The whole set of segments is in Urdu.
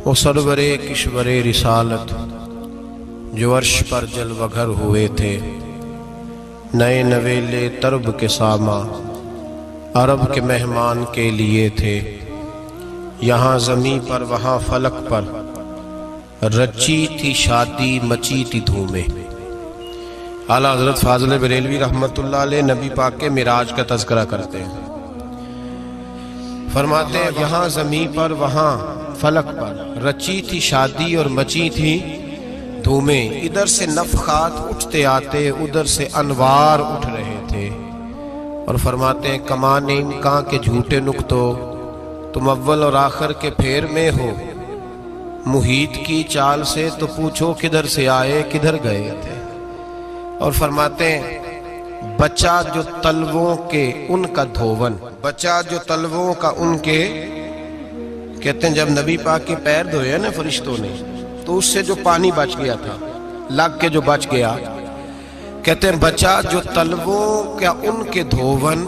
وہ سرورِ کشورِ رسالت جو عرش پر جلوہ گر ہوئے تھے، نئے نویلے طرب کے ساماں عرب کے مہمان کے لیے تھے۔ یہاں زمیں پر وہاں فلک پر رچی تھی شادی مچی تھی دھومیں۔ اعلیٰ حضرت فاضل بریلوی رحمۃ اللہ علیہ نبی پاک کے معراج کا تذکرہ کرتے ہیں، فرماتے ہیں یہاں زمیں پر وہاں فلک پر رچی تھی شادی اور مچی تھی دھومیں۔ ادھر سے نفخات اٹھتے آتے، ادھر سے انوار اٹھ رہے تھے۔ اور فرماتے ہیں کمان امکان کے جھوٹے نکتو، تم اول اور آخر کے پھیر میں ہو۔ محیط کی چال سے تو پوچھو کدھر سے آئے کدھر گئے تھے۔ اور فرماتے ہیں بچہ جو تلووں کے ان کا دھوون، بچہ جو تلووں کا ان کے، کہتے ہیں جب نبی پاک کے پیر دھوئے نا فرشتوں نے تو اس سے جو پانی بچ گیا تھا، لگ کے جو بچ گیا، کہتے ہیں بچہ جو تلووں کا ان کے دھوون،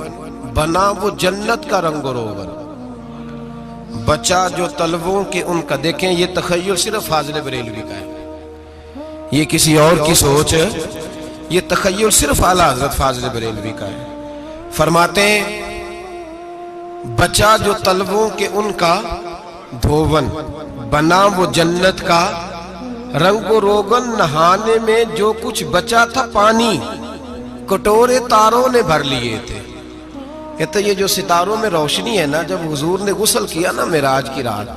بنا وہ جنت کا رنگ و روغن۔ بچہ جو تلووں کے ان کا، دیکھیں یہ تخیل صرف فاضل بریلوی کا ہے، یہ کسی اور کی سوچ ہے، یہ تخیل صرف اعلیٰ حضرت فاضل بریلوی کا ہے۔ فرماتے ہیں بچہ جو تلووں کے ان کا دھوون، بنا وہ جنت کا رنگ و روغن۔ نہانے میں جو کچھ بچا تھا پانی، کٹورے تاروں نے بھر لیے تھے۔ کہتے یہ جو ستاروں میں روشنی ہے نا، جب حضور نے غسل کیا نا معراج کی رات،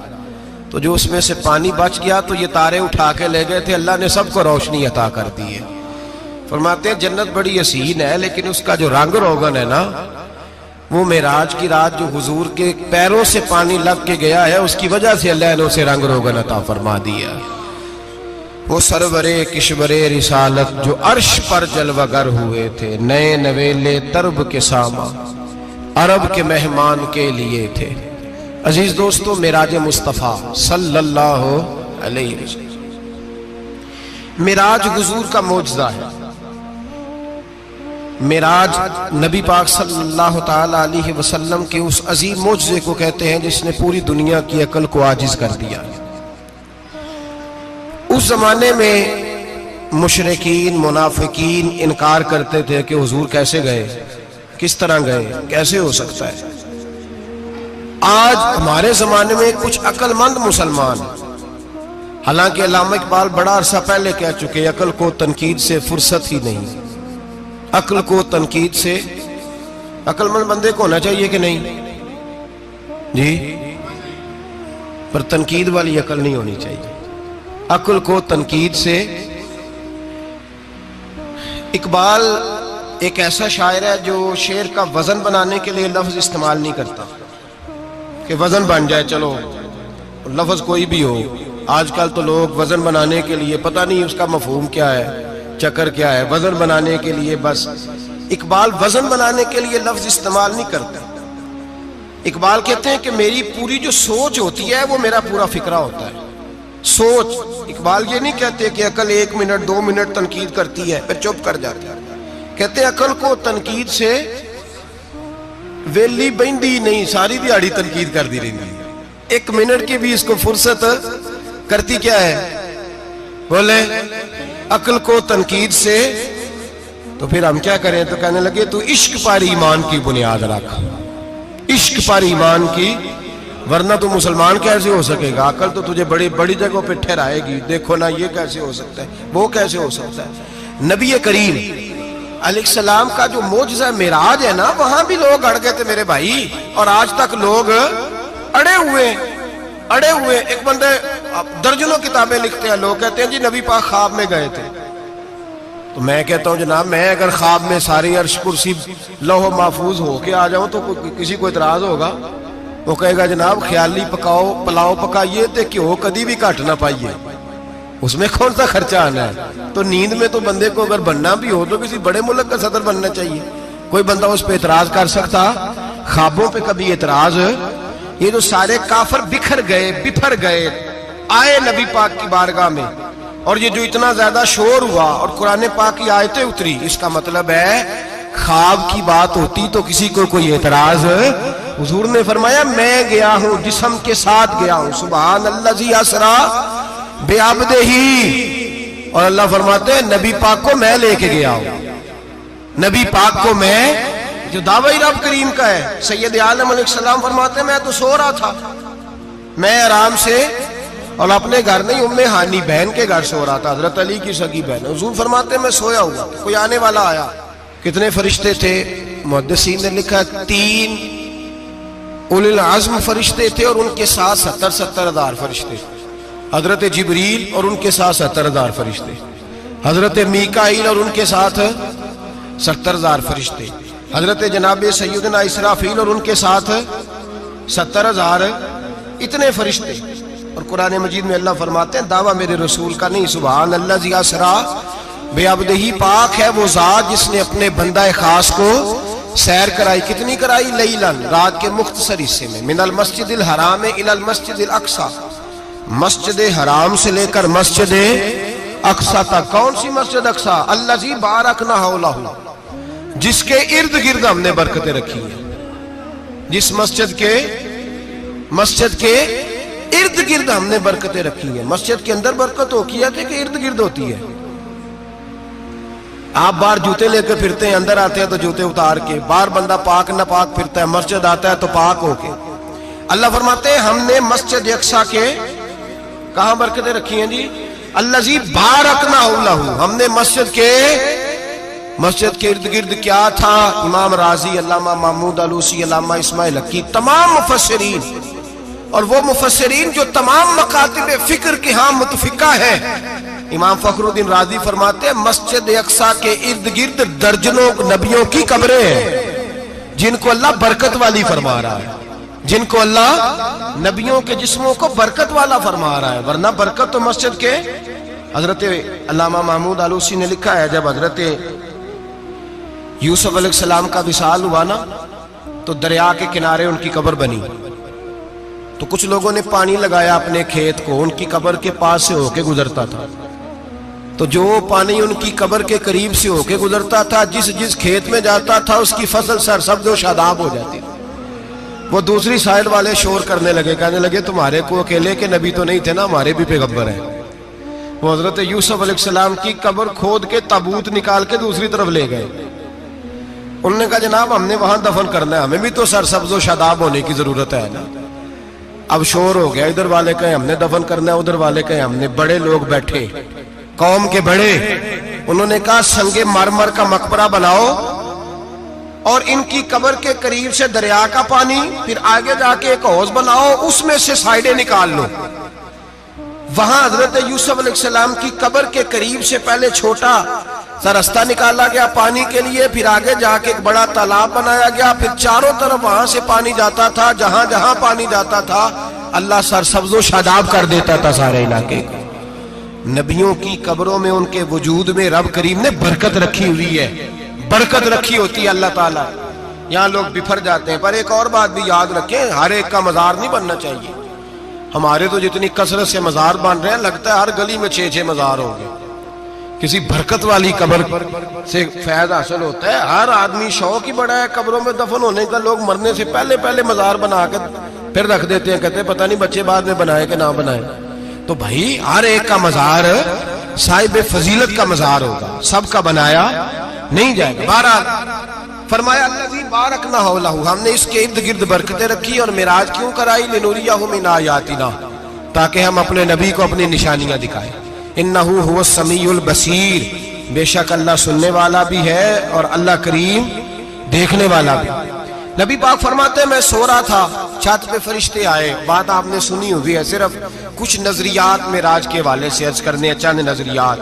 تو جو اس میں سے پانی بچ گیا تو یہ تارے اٹھا کے لے گئے تھے، اللہ نے سب کو روشنی عطا کر دی ہے۔ فرماتے ہیں جنت بڑی حسین ہے، لیکن اس کا جو رنگ روغن ہے نا، وہ معراج کی رات جو حضور کے پیروں سے پانی لگ کے گیا ہے، اس کی وجہ سے اللہ نے اسے رنگ روغن عطا فرما دیا۔ وہ سرورِ کشورِ رسالت جو عرش پر جلوہ گر ہوئے تھے، نئے نویلے طرب کے ساماں عرب کے مہمان کے لیے تھے۔ عزیز دوستو، معراج مصطفیٰ صلی اللہ علیہ وسلم، معراج حضور کا معجزہ ہے۔ معراج نبی پاک صلی اللہ تعالی علیہ وسلم کے اس عظیم معجزے کو کہتے ہیں جس نے پوری دنیا کی عقل کو عاجز کر دیا۔ اس زمانے میں مشرکین منافقین انکار کرتے تھے کہ حضور کیسے گئے، کس طرح گئے، کیسے ہو سکتا ہے۔ آج ہمارے زمانے میں کچھ عقل مند مسلمان، حالانکہ علامہ اقبال بڑا عرصہ پہلے کہہ چکے عقل کو تنقید سے فرصت ہی نہیں۔ عقل کو تنقید سے، عقل مند بندے کو ہونا چاہیے کہ نہیں جی، پر تنقید والی عقل نہیں ہونی چاہیے۔ عقل کو تنقید سے، اقبال ایک ایسا شاعر ہے جو شعر کا وزن بنانے کے لیے لفظ استعمال نہیں کرتا کہ وزن بن جائے، چلو لفظ کوئی بھی ہو۔ آج کل تو لوگ وزن بنانے کے لیے پتہ نہیں اس کا مفہوم کیا ہے، چکر کیا ہے، وزن بنانے کے لیے بس۔ اقبال وزن بنانے کے لیے لفظ استعمال نہیں کرتا۔ اقبال کہتے ہیں کہ میری پوری جو سوچ ہوتی ہے وہ میرا پورا فکرہ ہوتا ہے۔ سوچ، اقبال یہ نہیں کہتے کہ عقل 1 منٹ 2 منٹ تنقید کرتی ہے پھر چپ کر جاتی ہے۔ کہتے ہیں عقل کو تنقید سے ویلی بہندی نہیں، ساری دیہڑی تنقید کر دی رہی، 1 منٹ کی بھی اس کو فرصت کرتی کیا ہے، بولے عقل کو تنقید سے۔ تو پھر ہم کیا کریں، تو کہنے لگے تو عشق پر ایمان کی بنیاد رکھ، عشق پر ایمان کی، ورنہ تو مسلمان کیسے ہو سکے گا، عقل تو تجھے بڑی بڑی جگہوں پہ ٹھہرائے گی، دیکھو نا یہ کیسے ہو سکتا ہے، وہ کیسے ہو سکتا ہے۔ نبی کریم علیہ السلام کا جو معجزہ معراج ہے نا، وہاں بھی لوگ اڑ گئے تھے میرے بھائی، اور آج تک لوگ اڑے ہوئے۔ ایک بندے درجنوں کتابیں لکھتے ہیں، لوگ کہتے ہیں جی نبی پاک خواب میں گئے تھے۔ تو میں کہتا ہوں جناب، میں اگر خواب میں ساری عرش کرسی لوح محفوظ ہو کے آ جاؤں تو کسی کو اعتراض ہوگا؟ وہ کہے گا جناب خیالی پکاؤ پلاؤ پکائیے تے کیوں کدی بھی گھٹ نہ پائیے، اس میں کون سا خرچہ آنا ہے۔ تو نیند میں تو بندے کو اگر بننا بھی ہو تو کسی بڑے ملک کا صدر بننا چاہیے، کوئی بندہ اس پہ اعتراض کر سکتا؟ خوابوں پہ کبھی اعتراض؟ یہ جو سارے کافر بکھر گئے آئے نبی پاک کی بارگاہ میں، اور یہ جو اتنا زیادہ شور ہوا اور قرآن پاک کی آیتیں اتری، اس کا مطلب ہے خواب کی بات ہوتی تو کسی کو کوئی اعتراض؟ حضور نے فرمایا میں گیا ہوں، جسم کے ساتھ گیا ہوں، سبحان الذی اسری بعبدہ، اور اللہ فرماتے ہیں نبی پاک کو میں لے کے گیا ہوں، نبی پاک کو میں، جو دعوی رب کریم کا ہے۔ سید عالم علیہ السلام فرماتے ہیں میں تو سو رہا تھا، میں آرام سے، اور اپنے گھر نہیں، ام ہانی بہن کے گھر سو رہا تھا، حضرت علی کی سگی بہن۔ حضور فرماتے ہیں میں سویا ہوا، کوئی آنے والا آیا۔ کتنے فرشتے تھے؟ محدثین نے لکھا 3 اولی العزم فرشتے تھے، اور ان کے ساتھ 70 ہزار فرشتے، حضرت جبریل اور ان کے ساتھ 70 ہزار فرشتے، حضرت میکائیل اور ان کے ساتھ 70 ہزار فرشتے، حضرت جناب سیدنا اسرافیل اور ان کے ساتھ 70 ہزار، اتنے فرشتے۔ اور قرآن مجید میں اللہ فرماتے ہیں دعویٰ میرے رسول کا نہیں، سبحان الذی اسری بعبدہ، پاک ہے وہ ذات جس نے اپنے بندہ خاص کو سیر کرائی۔ کتنی کرائی؟ لیلاً، رات کے مختصر حصے میں، من المسجد الحرام الی المسجد الاقصی، مسجد حرام سے لے کر مسجد اقصی تک۔ کون سی مسجد اقصی؟ الذی بارکنا حولہ، جس کے ارد گرد ہم نے برکتیں رکھی ہیں، جس مسجد کے ارد گرد ہم نے برکتیں رکھی ہیں۔ مسجد کے اندر برکت ہوتی ہے کہ ارد گرد ہوتی ہے؟ آپ باہر جوتے لے کے پھرتے ہیں، اندر آتے ہیں تو جوتے اتار کے، باہر بندہ پاک نہ پاک پھرتا ہے، مسجد آتا ہے تو پاک ہو کے۔ اللہ فرماتے ہیں ہم نے مسجد اقصی کے کہاں برکتیں رکھی ہیں جی؟ الذی بارکنا حولہ، ہم نے مسجد کے ارد گرد کیا تھا؟ امام رازی، علامہ محمود آلوسی، علامہ اسماعیل حقی، تمام مفسرین، اور وہ مفسرین جو تمام مکاتب فکر کے ہاں متفقہ ہیں۔ امام فخر الدین رازی فرماتے ہیں مسجد اقصی کے ارد گرد درجنوں نبیوں کی قبریں ہیں، جن کو اللہ برکت والی فرما رہا ہے، جن کو اللہ نبیوں کے جسموں کو برکت والا فرما رہا ہے، ورنہ برکت تو مسجد کے۔ حضرت علامہ محمود آلوسی نے لکھا ہے جب حضرت یوسف علیہ السلام کا وصال ہوا نا تو دریا کے کنارے ان کی قبر بنی، تو کچھ لوگوں نے پانی لگایا اپنے کھیت کو، ان کی قبر کے پاس سے ہو کے گزرتا تھا، تو جو پانی ان کی قبر کے قریب سے ہو کے گزرتا تھا، جس کھیت میں جاتا تھا اس کی فصل سرسبز و شاداب ہو جاتی تھی۔ وہ دوسری سائڈ والے شور کرنے لگے، کہنے لگے تمہارے کو اکیلے کے نبی تو نہیں تھے نا، ہمارے بھی پیغمبر ہیں۔ وہ حضرت یوسف علیہ السلام کی قبر کھود کے تابوت نکال کے دوسری طرف لے گئے۔ انہوں نے کہا جناب ہم نے وہاں دفن کرنا ہے، ہمیں بھی تو سرسبز و شاداب ہونے کی ضرورت ہے نا۔ اب شور ہو گیا، ادھر والے کہیں ہم نے دفن کرنا ہے، ادھر والے کہیں ہم نے۔ بڑے لوگ بیٹھے، قوم کے بڑے، انہوں نے کہا سنگ مرمر کا مقبرہ بناؤ اور ان کی قبر کے قریب سے دریا کا پانی، پھر آگے جا کے ایک حوض بناؤ، اس میں سے سائیڈیں نکال لو۔ وہاں حضرت یوسف علیہ السلام کی قبر کے قریب سے پہلے چھوٹا سا رستہ نکالا گیا پانی کے لیے، پھر آگے جا کے ایک بڑا تالاب بنایا گیا، پھر چاروں طرف وہاں سے پانی جاتا تھا، جہاں جہاں پانی جاتا تھا اللہ سرسبز و شاداب کر دیتا تھا سارے علاقے کو۔ نبیوں کی قبروں میں ان کے وجود میں رب کریم نے برکت رکھی ہوئی ہے، برکت رکھی ہوتی ہے اللہ تعالیٰ۔ یہاں لوگ بفر جاتے ہیں، پر ایک اور بات بھی یاد رکھیں، ہر ایک کا مزار نہیں بننا چاہیے۔ ہمارے تو جتنی کثرت سے مزار بن رہے ہیں، لگتا ہے ہر گلی میں 6 مزار ہوں گے۔ کسی برکت والی قبر سے فیض حاصل ہوتا ہے۔ ہر آدمی شوق ہی بڑا ہے قبروں میں دفن ہونے کا، لوگ مرنے سے پہلے مزار بنا کے پھر رکھ دیتے ہیں، کہتے ہیں پتہ نہیں بچے بعد میں بنائے کہ نہ بنائے۔ تو بھائی ہر ایک کا مزار صاحب فضیلت کا مزار ہوگا، سب کا بنایا نہیں جائے گا۔ بہرحال فرمایا الذی بارکنا حولہ، ہم نے اس کے ارد گرد برکتیں رکھی، اور معراج کیوں کرائی؟ لنریہ من آیاتنا، تاکہ ہم اپنے نبی کو اپنی نشانیاں دکھائیں۔ انہ هو السمیع البصیر، بے شک اللہ سننے والا بھی ہے اور اللہ کریم دیکھنے والا بھی۔ نبی پاک فرماتے ہیں میں سو رہا تھا، چھت پہ فرشتے آئے، بات آپ نے سنی ہوئی ہے، صرف کچھ نظریات معراج کے حوالے سے عرض کرنے، چند نظریات۔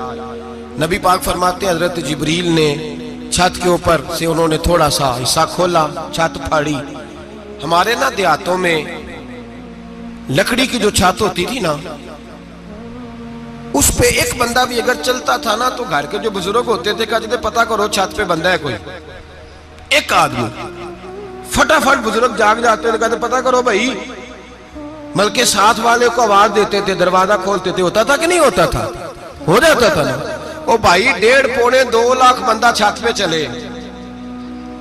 نبی پاک فرماتے ہیں حضرت جبریل نے چھت کے اوپر سے انہوں نے تھوڑا سا حصہ کھولا، چھت پھاڑی۔ ہمارے نا دیہاتوں میں لکڑی کی جو چھت ہوتی تھی نا، اس پہ ایک بندہ بھی اگر چلتا تھا نا تو گھر کے جو بزرگ ہوتے تھے کہتے تھے پتہ کرو چھت پہ بندہ ہے کوئی۔ ایک آدمی فٹافٹ بزرگ جاگ جاتے تھے، کہتے پتہ کرو بھائی، بلکہ ساتھ والے کو آواز دیتے تھے، دروازہ کھولتے تھے۔ ہوتا تھا کہ نہیں ہوتا تھا؟ ہو جاتا تھا نا۔ او بھائی 1.5 پونے 2 لاکھ بندہ چھت پہ چلے،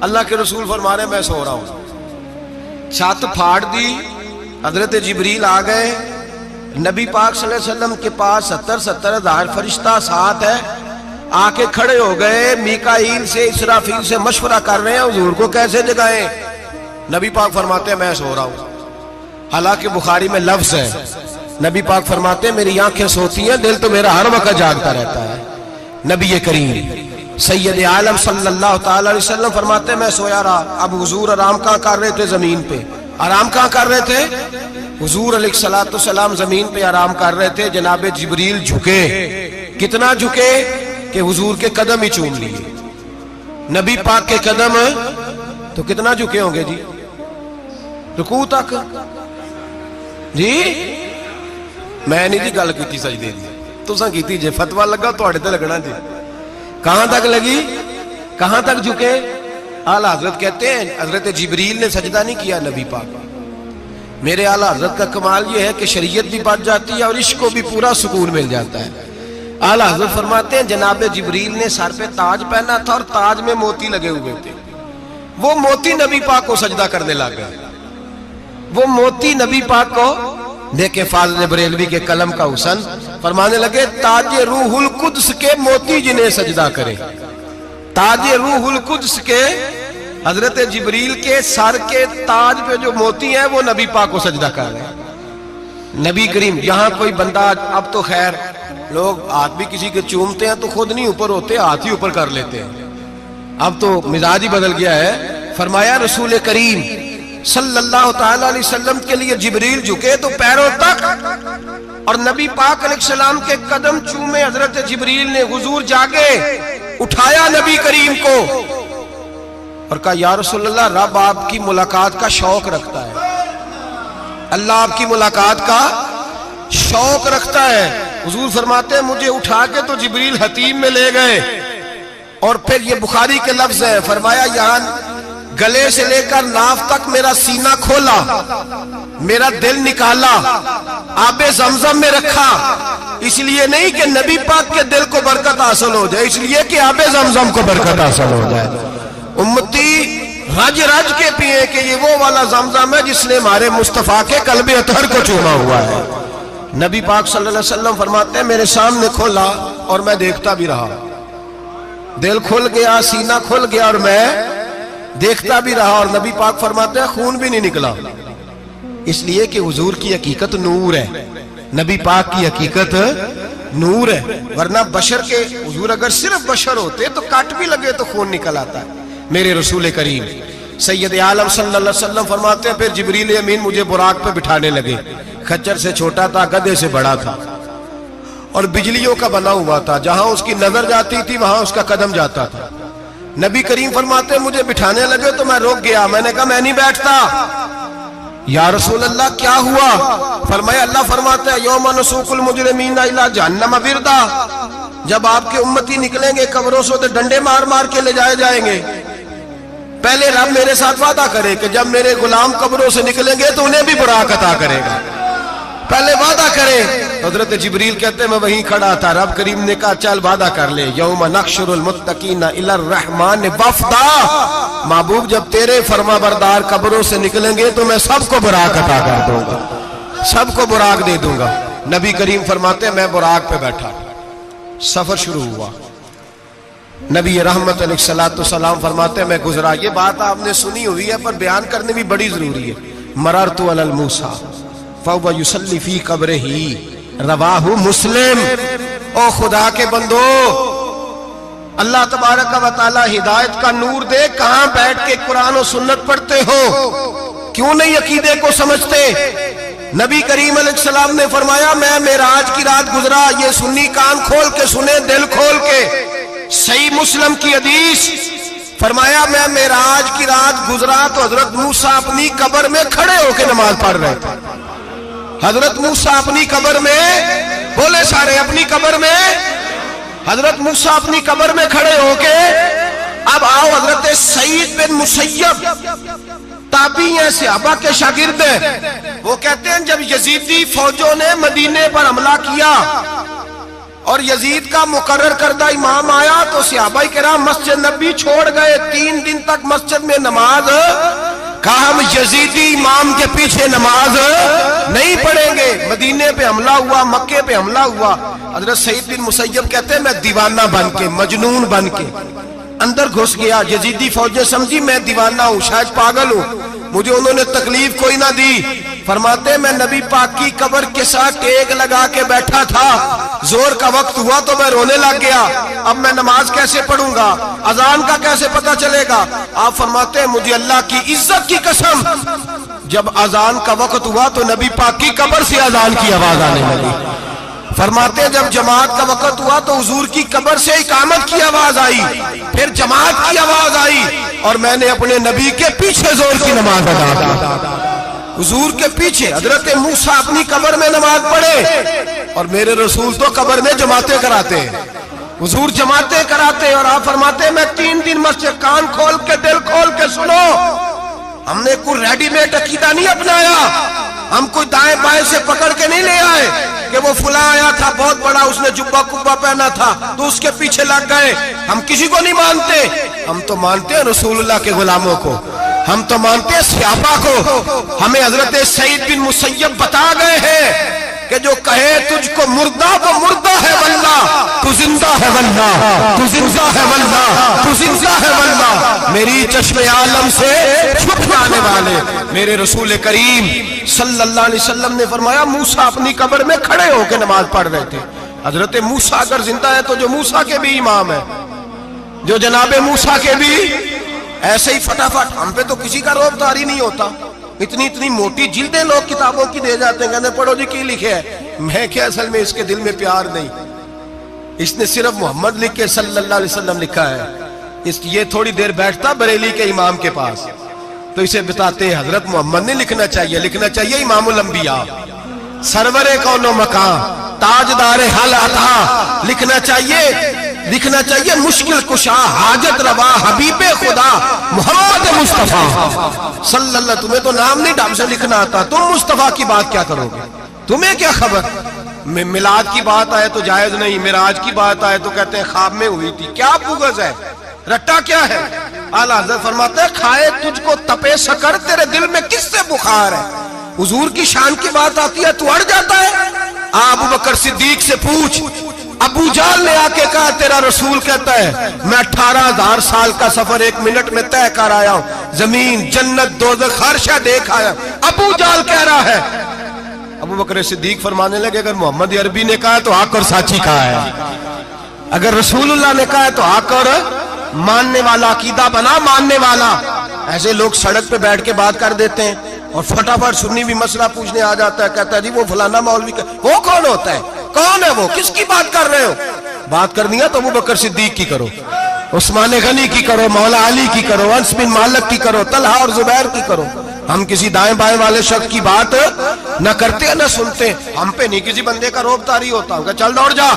اللہ کے رسول فرما رہے میں سو رہا ہوں، چھت پھاڑ دی، حضرت جبریل آ گئے، نبی پاک صلی اللہ علیہ وسلم کے پاس 70 ہزار فرشتہ ساتھ ہے، آ کے کھڑے ہو گئے، میکائیل سے اسرافیل سے مشورہ کر رہے ہیں حضور کو کیسے جگائیں۔ نبی پاک فرماتے ہیں میں سو رہا ہوں۔ حالانکہ بخاری میں لفظ ہے، نبی پاک فرماتے ہیں میری آنکھیں سوتی ہیں، دل تو میرا ہر وقت جاگتا رہتا ہے۔ نبی کریم سید عالم صلی اللہ تعالی علیہ وسلم فرماتے ہیں میں سویا رہا۔ اب حضور آرام کہاں کر رہے تھے؟ زمین پہ۔ آرام کہاں کر رہے تھے؟ حضور علیہ السلام زمین پہ آرام کر رہے تھے، جناب جبریل جھکے، کتنا جھکے کہ حضور کے قدم ہی چوم لیے۔ نبی پاک کے قدم تو کتنا جھکے ہوں گے جی؟ رکوع تک جی؟ میں نہیں جی گل کی سجدے دی، تساں کیتی جے، فتویٰ لگا تواڈے تے لگنا جی۔ کہاں تک لگی؟ کہاں تک جھکے؟ اعلیٰ حضرت کہتے ہیں حضرت جبریل نے سجدہ نہیں کیا نبی پاک۔ میرے اعلیٰ حضرت کا کمال یہ ہے کہ شریعت بھی بچ جاتی ہے اور عشق کو بھی پورا سکون مل جاتا ہے۔ اعلیٰ حضرت فرماتے ہیں جناب جبریل نے سر پہ تاج پہنا تھا اور تاج میں موتی لگے ہوئے تھے، وہ موتی نبی پاک کو سجدہ کرنے لگ گئے، وہ موتی نبی پاک کو دیکھیں۔ فاضل بریلوی کے قلم کا حسن فرمانے لگے تاج روح القدس کے موتی جنہیں سجدہ کرے، تاج روح القدس کے حضرت جبریل کے سر کے تاج پہ جو موتی ہیں وہ نبی پاک کو سجدہ کر رہے ہیں۔ نبی کریم یہاں کوئی بندہ، اب تو خیر لوگ ہاتھ بھی کسی کے چومتے ہیں تو خود نہیں اوپر ہوتے، ہاتھ ہی اوپر کر لیتے ہیں، اب تو مزاج ہی بدل گیا ہے۔ فرمایا رسول کریم صلی اللہ تعالی علیہ وسلم کے لیے جبریل جھکے تو پیروں تک، اور نبی پاک علیہ السلام کے قدم چومے حضرت جبریل نے۔ حضور جاگے، اٹھایا نبی کریم کو اور کہا یا رسول اللہ، رب آپ کی ملاقات کا شوق رکھتا ہے، اللہ آپ کی ملاقات کا شوق رکھتا ہے۔ حضور فرماتے ہیں مجھے اٹھا کے تو جبریل حتیم میں لے گئے، اور پھر یہ بخاری کے لفظ ہے، فرمایا یہاں گلے سے لے کر ناف تک میرا سینہ کھولا، میرا دل نکالا، آب زمزم میں رکھا، اس لیے نہیں کہ نبی پاک کے دل کو برکت حاصل ہو جائے، اس لیے کہ آب زمزم کو برکت حاصل ہو جائے۔ امتی رج رج کے پیئے کہ یہ وہ والا زمزم ہے جس نے ہمارے مصطفیٰ کے قلب اطہر کو چوما ہوا ہے۔ نبی پاک صلی اللہ علیہ وسلم فرماتے ہیں میرے سامنے کھولا اور میں دیکھتا بھی رہا، دل کھل گیا، سینہ کھل گیا اور میں دیکھتا بھی رہا، اور نبی پاک فرماتے ہیں خون بھی نہیں نکلا، اس لیے کہ حضور کی حقیقت نور ہے، نبی پاک کی حقیقت نور ہے، ورنہ بشر کے حضور اگر صرف بشر ہوتے تو کٹ بھی لگے تو خون نکل آتا ہے۔ میرے رسول کریم سید عالم صلی اللہ علیہ وسلم فرماتے ہیں پھر جبریل امین مجھے براق پہ بٹھانے لگے، خچر سے چھوٹا تھا، گدھے سے بڑا تھا، اور بجلیوں کا بنا ہوا تھا، جہاں اس کی نظر جاتی تھی وہاں اس کا قدم جاتا تھا۔ نبی کریم فرماتے ہیں مجھے بٹھانے لگے تو میں رک گیا، میں نے کہا میں نہیں بیٹھتا۔ یا رسول اللہ کیا ہوا؟ فرمایا اللہ فرماتے ہیں یوم نسوق المجرمین الی جہنم وردا، جب آپ کے امتی نکلیں گے قبروں سے تو ڈنڈے مار مار کے لے جائے جائیں گے۔ پہلے رب میرے ساتھ وعدہ کرے کہ جب میرے غلام قبروں سے نکلیں گے تو انہیں بھی براق عطا کرے گا، پہلے وعدہ کرے۔ حضرت جبریل کہتے ہیں میں وہیں کھڑا تھا، رب کریم نے کہا چل وعدہ کر لے، یوم نحشر المتقین الی الرحمن وفدا، محبوب جب تیرے فرما بردار قبروں سے نکلیں گے تو میں سب کو براق عطا کر دوں گا، سب کو براق دے دوں گا۔ نبی کریم فرماتے ہیں میں براق پہ بیٹھا، سفر شروع ہوا، نبی رحمت علیہ السلام فرماتے ہیں میں گزرا۔ یہ بات آپ نے سنی ہوئی ہے پر بیان کرنے بھی بڑی ضروری ہے۔ مررت علی الموسیٰ فہو یصلی فی قبرہ، رواہ مسلم۔ او خدا کے بندو، اللہ تبارک و تعالی ہدایت کا نور دے، کہاں بیٹھ کے قرآن و سنت پڑھتے ہو؟ کیوں نہیں عقیدے کو سمجھتے؟ نبی کریم علیہ السلام نے فرمایا میں معراج کی رات گزرا، یہ سنی کان کھول کے سنے، دل کھول کے، صحیح مسلم کی حدیث، فرمایا میں معراج کی رات گزرا تو حضرت موسیٰ اپنی قبر میں کھڑے ہو کے نماز پڑھ رہے تھے۔ حضرت موسیٰ اپنی قبر میں، بولے سارے اپنی قبر میں، حضرت موسیٰ اپنی قبر میں کھڑے ہو کے۔ اب آؤ حضرت سعید بن مسیب تابعی ہیں، صحابہ کے شاگرد ہیں، وہ کہتے ہیں جب یزیدی فوجوں نے مدینے پر حملہ کیا اور یزید کا مقرر کردہ امام آیا تو صحابہ کرام مسجد نبی چھوڑ گئے، 3 دن تک مسجد میں نماز، کہا ہم یزیدی امام کے پیچھے نماز نہیں پڑھیں گے۔ مدینے پہ حملہ ہوا، مکے پہ حملہ ہوا، حضرت سعید بن مسیب کہتے ہیں میں دیوانہ بن کے، مجنون بن کے اندر گھس گیا۔ یزیدی فوجیں سمجھی میں دیوانہ ہوں، شاید پاگل ہوں، مجھے انہوں نے تکلیف کوئی نہ دی۔ فرماتے ہیں میں نبی پاک کی قبر کے ساتھ ٹیک لگا کے بیٹھا تھا، زور کا وقت ہوا تو میں رونے لگ گیا، اب میں نماز کیسے پڑھوں گا، اذان کا کیسے پتہ چلے گا۔ آپ فرماتے ہیں مجھے اللہ کی عزت کی قسم، جب اذان کا وقت ہوا تو نبی پاک کی قبر سے اذان کی آواز آنے لگی۔ فرماتے ہیں جب جماعت کا وقت ہوا تو حضور کی قبر سے اقامت کی آواز آئی، پھر جماعت کی آواز آئی، اور میں نے اپنے نبی کے پیچھے زور کی نماز ادا کی۔ حضور کے پیچھے حضرت موسیٰ اپنی قبر میں نماز پڑھے، اور میرے رسول تو قبر میں جماعتیں کراتے ہیں، حضور جماعتیں کراتے ہیں۔ اور آپ فرماتے ہیں میں 3 دن مسجد، کان کھول کے دل کھول کے سنو، ہم نے کوئی ریڈی میڈ عقیدہ نہیں اپنایا، ہم کوئی دائیں بائیں سے پکڑ کے نہیں لے آئے کہ وہ فلاں آیا تھا بہت بڑا، اس نے جبہ کبہ پہنا تھا تو اس کے پیچھے لگ گئے۔ ہم کسی کو نہیں مانتے، ہم تو مانتے ہیں رسول اللہ کے غلاموں کو، ہم تو مانتے ہیں صحابہ کو۔ ہمیں حضرت سعید بن مسیب بتا گئے ہیں کہ جو کہے تجھ کو مردہ وہ مردہ ہے واللہ، تو زندہ ہے واللہ، تو زندہ ہے واللہ، تو زندہ ہے واللہ۔ میری چشم عالم سے چھپ جانے والے میرے رسول کریم صلی اللہ علیہ وسلم نے فرمایا موسیٰ اپنی قبر میں کھڑے ہو کے نماز پڑھ رہے تھے۔ حضرت موسیٰ اگر زندہ ہے تو جو موسیٰ کے بھی امام ہے، جو جناب موسیٰ کے بھی ایسے ہی فٹافٹ، ہم پہ تو کسی کا روب طاری نہیں ہوتا، اتنی موٹی جلدیں لوگ کتابوں کی دے جاتے ہیں، کہتے ہیں پڑھو جی کی لکھے ہے، میں کیا اصل میں اس کے دل میں پیار نہیں، اس نے صرف محمد لکھ کے صلی اللہ علیہ وسلم لکھا ہے۔ یہ تھوڑی دیر بیٹھتا بریلی کے امام کے پاس تو اسے بتاتے ہیں حضرت محمد نے لکھنا چاہیے، لکھنا چاہیے امام الانبیاء، سرور کون و مکان، تاجدار حل عطا، لکھنا چاہیے مشکل کشا، حاجت روا، حبیب خدا محمد مصطفیٰ صلی اللہ۔ تمہیں تو نام نہیں ڈھنگ سے لکھنا آتا، تم مصطفیٰ کی بات کیا کرو گے، تمہیں کیا خبر۔ میلاد کی بات آئے تو جائز نہیں، معراج کی بات آئے تو کہتے ہیں خواب میں ہوئی تھی، کیا بغض ہے، رٹا کیا ہے۔ اعلیٰ حضرت فرماتے ہیں کھائے تجھ کو تپے سکر، تیرے دل میں کس سے بخار ہے۔ حضور کی شان کی بات آتی ہے تو اڑ جاتا ہے۔ ابو بکر صدیق سے پوچھ، ابو جہل نے آ کے کہا تیرا رسول کہتا ہے میں 18,000 سال کا سفر 1 منٹ میں طے کر آیا ہوں، زمین جنت دوزخ ہر شے دیکھ آیا۔ ابو جہل کہہ رہا ہے۔ ابو بکر صدیق فرمانے لگے اگر محمد عربی نے کہا تو حق اور سچی کہا ہے، اگر رسول اللہ نے کہا ہے تو حق اور ماننے والا، عقیدہ بنا ماننے والا۔ ایسے لوگ سڑک پہ بیٹھ کے بات کر دیتے ہیں اور فٹافٹ سنی بھی مسئلہ پوچھنے آ جاتا ہے، کہتا ہے جی وہ فلانا مولوی وہ کون ہوتا ہے، کون ہے وہ، کس کی بات کر رہے ہو۔ بات کرنی ہے تو ابو بکر صدیق کی کرو، عثمان غنی کی کرو، مولا علی کی کرو، انس بن مالک کی کرو، طلحہ اور زبیر کی کرو۔ ہم کسی دائیں بائیں والے شخص کی بات نہ کرتے نہ سنتے، ہم پہ نہیں کسی بندے کا روب طاری ہوتا، کہ چل دوڑ جا،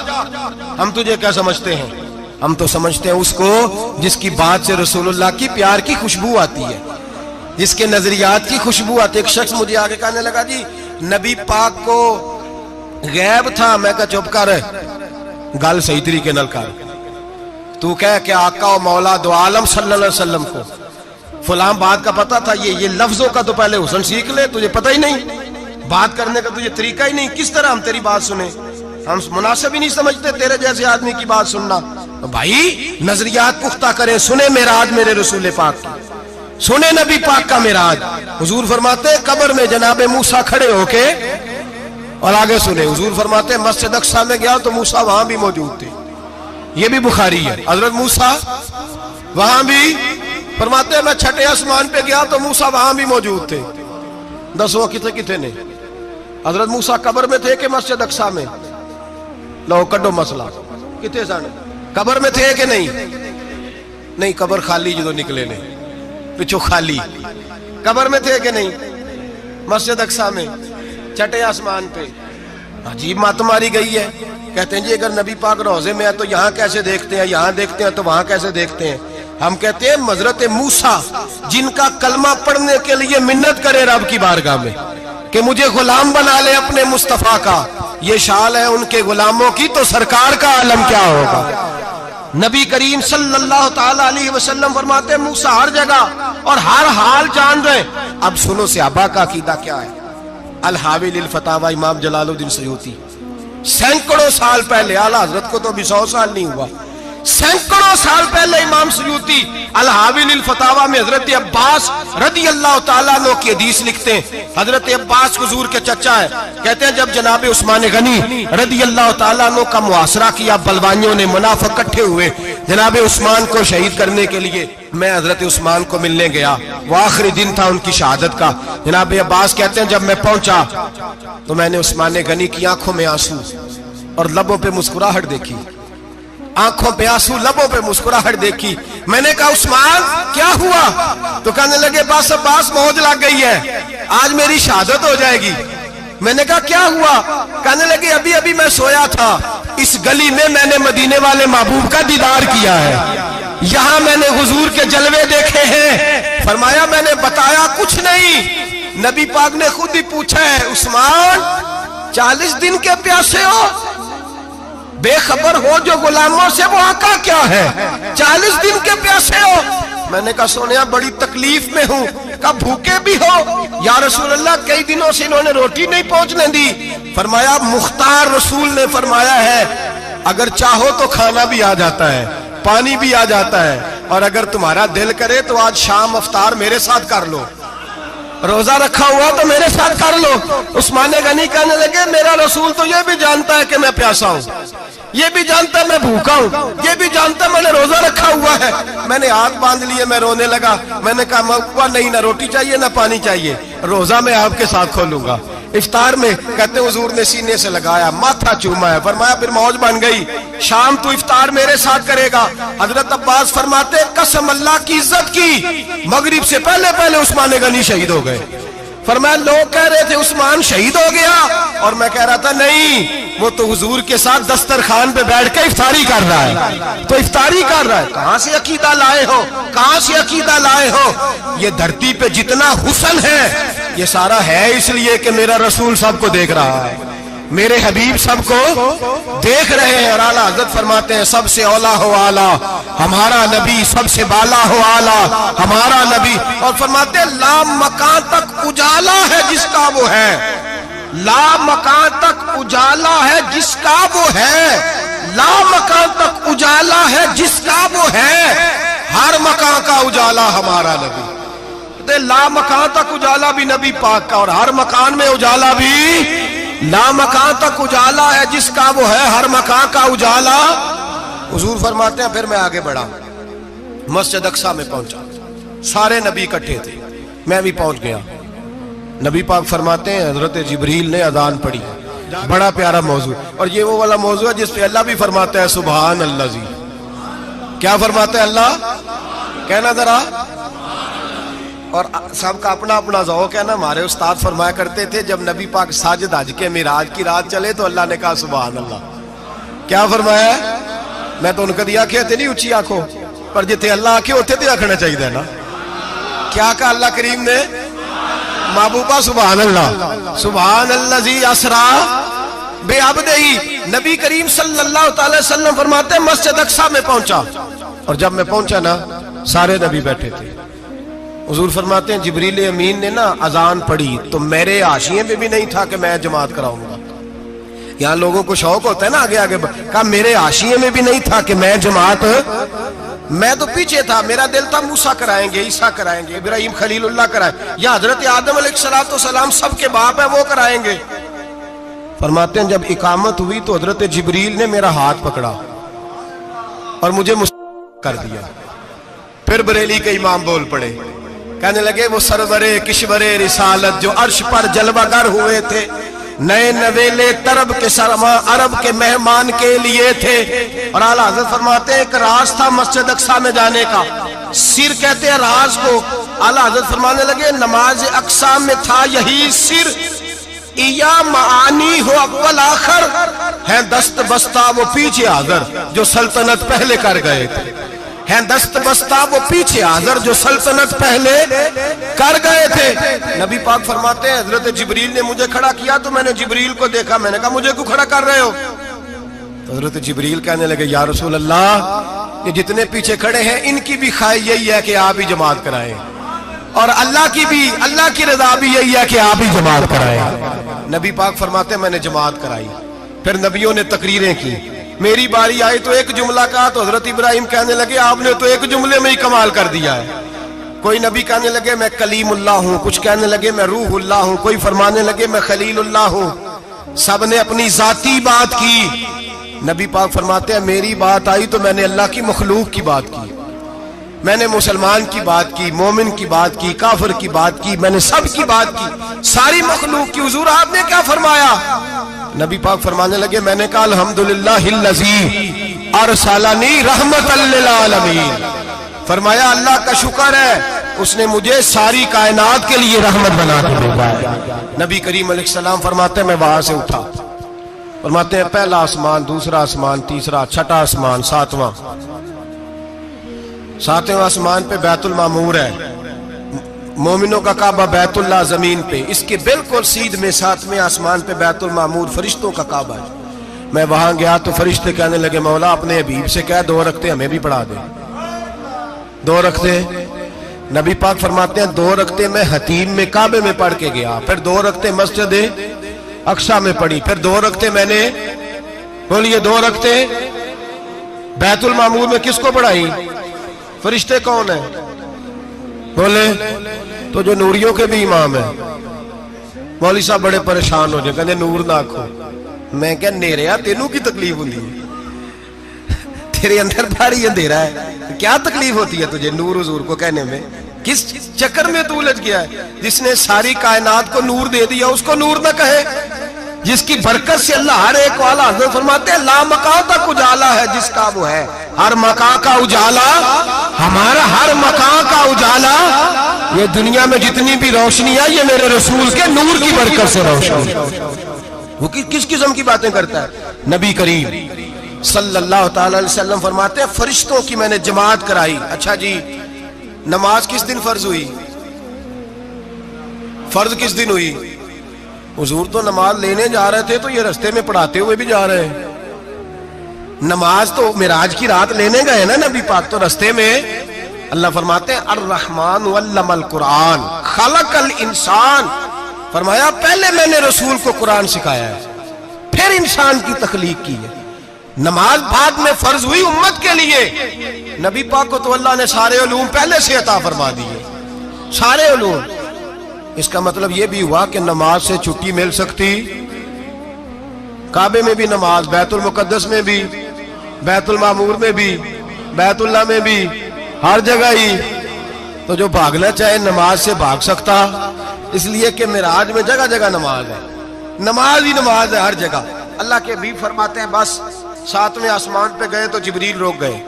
ہم تجھے کیا سمجھتے ہیں، ہم تو سمجھتے ہیں اس کو جس کی بات سے رسول اللہ کی پیار کی خوشبو آتی ہے، جس کے نظریات کی خوشبو آتی ہے۔ ایک شخص مجھے آگے کہنے لگا جی نبی پاک کو غیب تھا، میں کہا چپ کر، گل صحیح طریقے نال کر، تو کہہ کہ آقا و مولا دو عالم صلی اللہ علیہ وسلم کو فلاں بات کا پتہ تھا، یہ لفظوں کا تو پہلے حسن سیکھ لے، تجھے پتہ ہی نہیں، بات کرنے کا تجھے طریقہ ہی نہیں، کس طرح ہم تیری بات سنیں، ہم مناسب ہی نہیں سمجھتے تیرے جیسے آدمی کی بات سننا۔ بھائی نظریات پختہ کریں، سنیں معراج میرے رسول پاک کی، سنیں نبی پاک کا معراج۔ حضور فرماتے قبر میں جناب موسیٰ کھڑے ہو کے، اور آگے سنیں حضور فرماتے مسجد اقصی میں گیا تو موسیٰ وہاں بھی موجود تھے، یہ بھی بخاری ہے، حضرت موسیٰ وہاں بھی، فرماتے میں چھٹے آسمان پہ گیا تو موسیٰ وہاں بھی موجود تھے۔ دسو کتنے نے، حضرت موسیٰ قبر میں تھے کہ مسجد اقصی میں؟ لو کڈو مسئلہ، کتنے سن قبر میں تھے کہ نہیں؟ قبر خالی جدو نکلے نے پچھو خالی، قبر میں تھے کہ نہیں؟ مسجد اقصی میں چھٹے آسمان پہ۔ عجیب مات ماری گئی ہے، کہتے ہیں جی اگر نبی پاک روضے میں ہے تو یہاں کیسے دیکھتے ہیں، یہاں دیکھتے ہیں تو وہاں کیسے دیکھتے ہیں۔ ہم کہتے ہیں حضرت موسیٰ جن کا کلمہ پڑھنے کے لیے منت کرے رب کی بارگاہ میں کہ مجھے غلام بنا لے اپنے مصطفیٰ کا، یہ شال ہے ان کے غلاموں کی تو سرکار کا عالم کیا ہوگا؟ نبی کریم صلی اللہ تعالی علیہ وسلم فرماتے ہیں موسیٰ ہر جگہ اور ہر حال جان رہے. اب سنو صحابہ کا عقیدہ کیا ہے. الحاوی للفتاوی امام جلال الدین سیوطی سینکڑوں سال پہلے، اعلیٰ حضرت کو تو ابھی 100 سال نہیں ہوا، سینکڑوں سال پہلے امام سیوطی الحاوی للفتاوی میں حضرت عباس رضی اللہ تعالیٰ عنہ کی حدیث لکھتے ہیں. حضرت عباس حضور کے چچا ہے. کہتے ہیں جب جناب عثمان غنی رضی اللہ تعالیٰ عنہ کا محاصرہ کیا، بلوانیوں نے منافق اکٹھے ہوئے جناب عثمان کو شہید کرنے کے لیے، میں حضرت عثمان کو ملنے گیا، وہ آخری دن تھا ان کی شہادت کا. جناب عباس کہتے ہیں جب میں پہنچا تو میں نے عثمان غنی کی آنکھوں میں آنسو اور لبوں پہ مسکراہٹ دیکھی، آنکھوں پہ آنسو لبوں پہ مسکراہٹ دیکھی. میں نے کہا عثمان کیا ہوا؟ تو کہنے لگے بس عباس موج لگ گئی ہے، آج میری شہادت ہو جائے گی. میں نے کہا کیا ہوا؟ کہنے لگے ابھی ابھی میں سویا تھا، اس گلی میں میں نے مدینے والے محبوب کا دیدار کیا ہے، یہاں میں نے حضور کے جلوے دیکھے ہیں. فرمایا میں نے بتایا کچھ نہیں. نبی پاک نے خود ہی پوچھا ہے عثمان 40 دن کے پیاسے ہو؟ بے خبر ہو جو غلاموں سے، وہ آقا کیا ہے؟ 40 دن کے پیاسے ہو؟ میں نے کہا سونیا بڑی تکلیف میں ہوں. کہا بھوکے بھی ہو؟ یا رسول اللہ کئی دنوں سے انہوں نے روٹی نہیں پہنچنے دی. فرمایا مختار رسول نے فرمایا ہے اگر چاہو تو کھانا بھی آ جاتا ہے، پانی بھی آ جاتا ہے، اور اگر تمہارا دل کرے تو آج شام افطار میرے ساتھ کر لو، روزہ رکھا ہوا تو میرے ساتھ کر لو. عثمان غنی کہنے لگے میرا رسول تو یہ بھی جانتا ہے کہ میں پیاسا ہوں، یہ بھی جانتا ہے میں بھوکا ہوں، یہ بھی جانتا ہے میں نے روزہ رکھا ہوا ہے. میں نے ہاتھ باندھ لیے، میں رونے لگا. میں نے کہا موا نہیں، نہ روٹی چاہیے نہ پانی چاہیے، روزہ میں آپ کے ساتھ کھولوں گا. افطار میں کہتے حضور نے سینے سے لگایا، ماتھا چوما ہے. فرمایا پھر موج بن گئی، شام تو افطار میرے ساتھ کرے گا. حضرت عباس فرماتے قسم اللہ کی عزت کی مغرب سے پہلے پہلے عثمان غنی شہید ہو گئے. فرمایا لوگ کہہ رہے تھے عثمان شہید ہو گیا، اور میں کہہ رہا تھا نہیں، وہ تو حضور کے ساتھ دسترخوان پہ بیٹھ کے افطاری کر رہا ہے. تو افطاری کر رہا ہے. کہاں سے عقیدہ لائے ہو؟ کہاں سے عقیدہ لائے ہو؟ یہ دھرتی پہ جتنا حسن ہے یہ سارا ہے اس لیے کہ میرا رسول سب کو دیکھ رہا ہے، میرے حبیب سب کو دیکھ رہے ہیں. اور اعلیٰ حضرت فرماتے ہیں سب سے اولا ہو اعلیٰ ہمارا نبی، سب سے بالا ہو اعلیٰ ہمارا نبی. اور فرماتے ہیں لا مکان تک اجالا ہے جس کا وہ ہے، لا مکان تک اجالا ہے جس کا وہ ہے، لا مکان تک اجالا ہے جس کا وہ ہے، ہر مکان کا اجالا ہمارا نبی. لا مکان تک اجالا بھی نبی پاک کا، اور ہر مکان میں اجالا بھی، لا مکان تک اجالا ہے جس کا وہ ہے، ہر مکان کا اجالا. حضور فرماتے ہیں پھر میں آگے بڑھا، مسجد اقصی میں پہنچا، سارے نبی اکٹھے تھے، میں بھی پہنچ گیا. نبی پاک فرماتے ہیں حضرت جبریل نے اذان پڑھی. بڑا پیارا موضوع، اور یہ وہ والا موضوع ہے جس پہ اللہ بھی فرماتا ہے سبحان اللہ جی. کیا فرماتا ہے اللہ؟ کہنا ذرا. اور سب کا اپنا اپنا ذوق ہے نا. ہمارے استاد فرمایا کرتے تھے جب نبی پاک ساجد حج کے معراج کی رات چلے تو اللہ نے کہا سبحان اللہ. کیا فرمایا؟ میں تو ان کا دیا کہتے نہیں اچھی آنکھوں پر جتنے اللہ آنکھیں ہوتے تھے آنکھنا چاہیے نا. کیا کہا اللہ کریم نے؟ محبوبہ سبحان اللہ. سبحان اللہ زی اسرا بے عبدہی. نبی کریم صلی اللہ تعالی وسلم فرماتے ہیں مسجد اقصی میں پہنچا، اور جب میں پہنچا نا سارے نبی بیٹھے تھے. حضور فرماتے ہیں جبریل امین نے نا اذان پڑھی تو میرے حاشیے میں بھی نہیں تھا کہ میں جماعت کراؤں گا. یہاں لوگوں کو شوق ہوتا ہے نا آگے آگے، کہا میرے حاشیے میں بھی نہیں تھا کہ میں جماعت، میں تو پیچھے تھا. میرا دل تھا موسیٰ کرائیں گے، عیسیٰ کرائیں گے، ابراہیم خلیل اللہ کرائیں، یا حضرت آدم علیہ السلام سب کے باپ ہے وہ کرائیں گے. فرماتے ہیں جب اقامت ہوئی تو حضرت جبریل نے میرا ہاتھ پکڑا اور مجھے کر دیا. پھر بریلی کے امام بول پڑے، کہنے لگے وہ سرور کشور رسالت جو عرش پر جلوہ گر ہوئے تھے، نئے نویلے طرب کے سرما عرب کے مہمان کے لیے تھے. اور اعلیٰ حضرت فرماتے ہیں ایک راز تھا مسجد اقصی میں جانے کا، سر کہتے ہیں راز کو. اعلیٰ حضرت فرمانے لگے نماز اقصی میں تھا یہی سر، ایا معانی ہو اول آخر، ہے دست بستہ وہ پیچھے حاضر جو سلطنت پہلے کر گئے تھے. ہیں دست بستہ وہ پیچھے حاضر جو سلطنت پہلے کر گئے تھے۔ نبی پاک فرماتے ہیں حضرت جبریل نے مجھے کھڑا کیا تو میں نے جبریل کو دیکھا، میں نے کہا مجھے کیوں کھڑا کر رہے ہو؟ تو حضرت جبریل کہنے لگے یا رسول اللہ یہ جتنے پیچھے کھڑے ہیں ان کی بھی خواہش یہی ہے کہ آپ ہی جماعت کرائیں، اور اللہ کی رضا بھی یہی ہے کہ آپ ہی جماعت کرائیں۔ نبی پاک فرماتے ہیں میں نے جماعت کرائی، پھر نبیوں نے تقریریں کی، میری باری آئی تو ایک جملہ کہا تو حضرت ابراہیم کہنے لگے آپ نے تو ایک جملے میں ہی کمال کر دیا ہے۔ کوئی نبی کہنے لگے میں کلیم اللہ ہوں، کچھ کہنے لگے میں روح اللہ ہوں، کوئی فرمانے لگے میں خلیل اللہ ہوں، سب نے اپنی ذاتی بات کی۔ نبی پاک فرماتے ہیں میری بات آئی تو میں نے اللہ کی مخلوق کی بات کی، میں نے مسلمان کی بات کی، مومن کی بات کی، کافر کی بات کی، میں نے سب کی بات کی، ساری مخلوق کی۔ حضور آپ نے کیا فرمایا؟ نبی پاک فرمانے لگے میں نے کہا الحمدللہ الذی ارسلنی رحمۃ للعالمین، فرمایا اللہ کا شکر ہے اس نے مجھے ساری کائنات کے لیے رحمت بنا کے بھیجا ہے۔ نبی کریم علیہ السلام فرماتے ہیں میں وہاں سے اٹھا، فرماتے ہیں پہلا آسمان، دوسرا آسمان، تیسرا، چھٹا آسمان، ساتواں آسمان پہ بیت المعمور ہے، مومنوں کا کعبہ بیت اللہ زمین پہ، اس کے بالکل سیدھ میں ساتویں آسمان پہ بیت المعمور فرشتوں کا کعبہ ہے۔ میں وہاں گیا تو فرشتے کہنے لگے مولا اپنے حبیب سے کہہ 2 رکعتیں ہمیں بھی پڑھا دے، 2 رکعتیں۔ نبی پاک فرماتے ہیں 2 رکعتیں میں حتیم میں کعبے میں پڑھ کے گیا، پھر 2 رکعتیں مسجد اقصی میں پڑھی، پھر 2 رکعتیں میں نے بولیے 2 رکعتیں بیت المعمور میں کس کو پڑھائی؟ فرشتے کون ہیں بولے؟ تو جو نوریوں کے بھی امام ہیں۔ مولوی صاحب بڑے پریشان ہو جائے، کہنے نور نہ آکھو۔ میں کہ نیریا تینوں کی تکلیف ہوتی ہے، تیرے اندر بھاری اندھیرا ہے، کیا تکلیف ہوتی ہے تجھے نور حضور کو کہنے میں؟ کس چکر میں تو الجھ گیا ہے؟ جس نے ساری کائنات کو نور دے دیا اس کو نور نہ کہے؟ جس کی برکت سے اللہ ہر ایک والا، حضرت فرماتے ہیں لا مکان تک اجالا ہے جس کا وہ ہے، ہر مکان کا اجالا ہمارا، ہر مکان کا اجالا، یہ دنیا میں جتنی بھی روشنی ہے یہ میرے رسول کے نور کی برکت سے روشنی۔ وہ کس قسم کی باتیں کرتا ہے؟ نبی کریم صلی اللہ تعالی علیہ وسلم فرماتے ہیں فرشتوں کی میں نے جماعت کرائی۔ اچھا جی نماز کس دن فرض ہوئی؟ فرض کس دن ہوئی؟ حضور تو نماز لینے جا رہے تھے تو یہ رستے میں پڑھاتے ہوئے بھی جا رہے ہیں۔ نماز تو معراج کی رات لینے گئے نا نبی پاک، تو رستے میں اللہ فرماتے ہیں الرحمن علم القرآن خلق الانسان، فرمایا پہلے میں نے رسول کو قرآن سکھایا ہے پھر انسان کی تخلیق کی ہے۔ نماز بعد میں فرض ہوئی امت کے لیے، نبی پاک کو تو اللہ نے سارے علوم پہلے سے عطا فرما دیے، سارے علوم۔ اس کا مطلب یہ بھی ہوا کہ نماز سے چھٹی مل سکتی، کعبے میں بھی نماز، بیت المقدس میں بھی، بیت المعمور میں بھی، بیت اللہ میں بھی، ہر جگہ ہی۔ تو جو بھاگنا چاہے نماز سے بھاگ سکتا، اس لیے کہ معراج میں جگہ جگہ نماز ہے، نماز ہی نماز ہے ہر جگہ۔ اللہ کے حبیب فرماتے ہیں بس 7ویں آسمان پہ گئے تو جبریل روک گئے،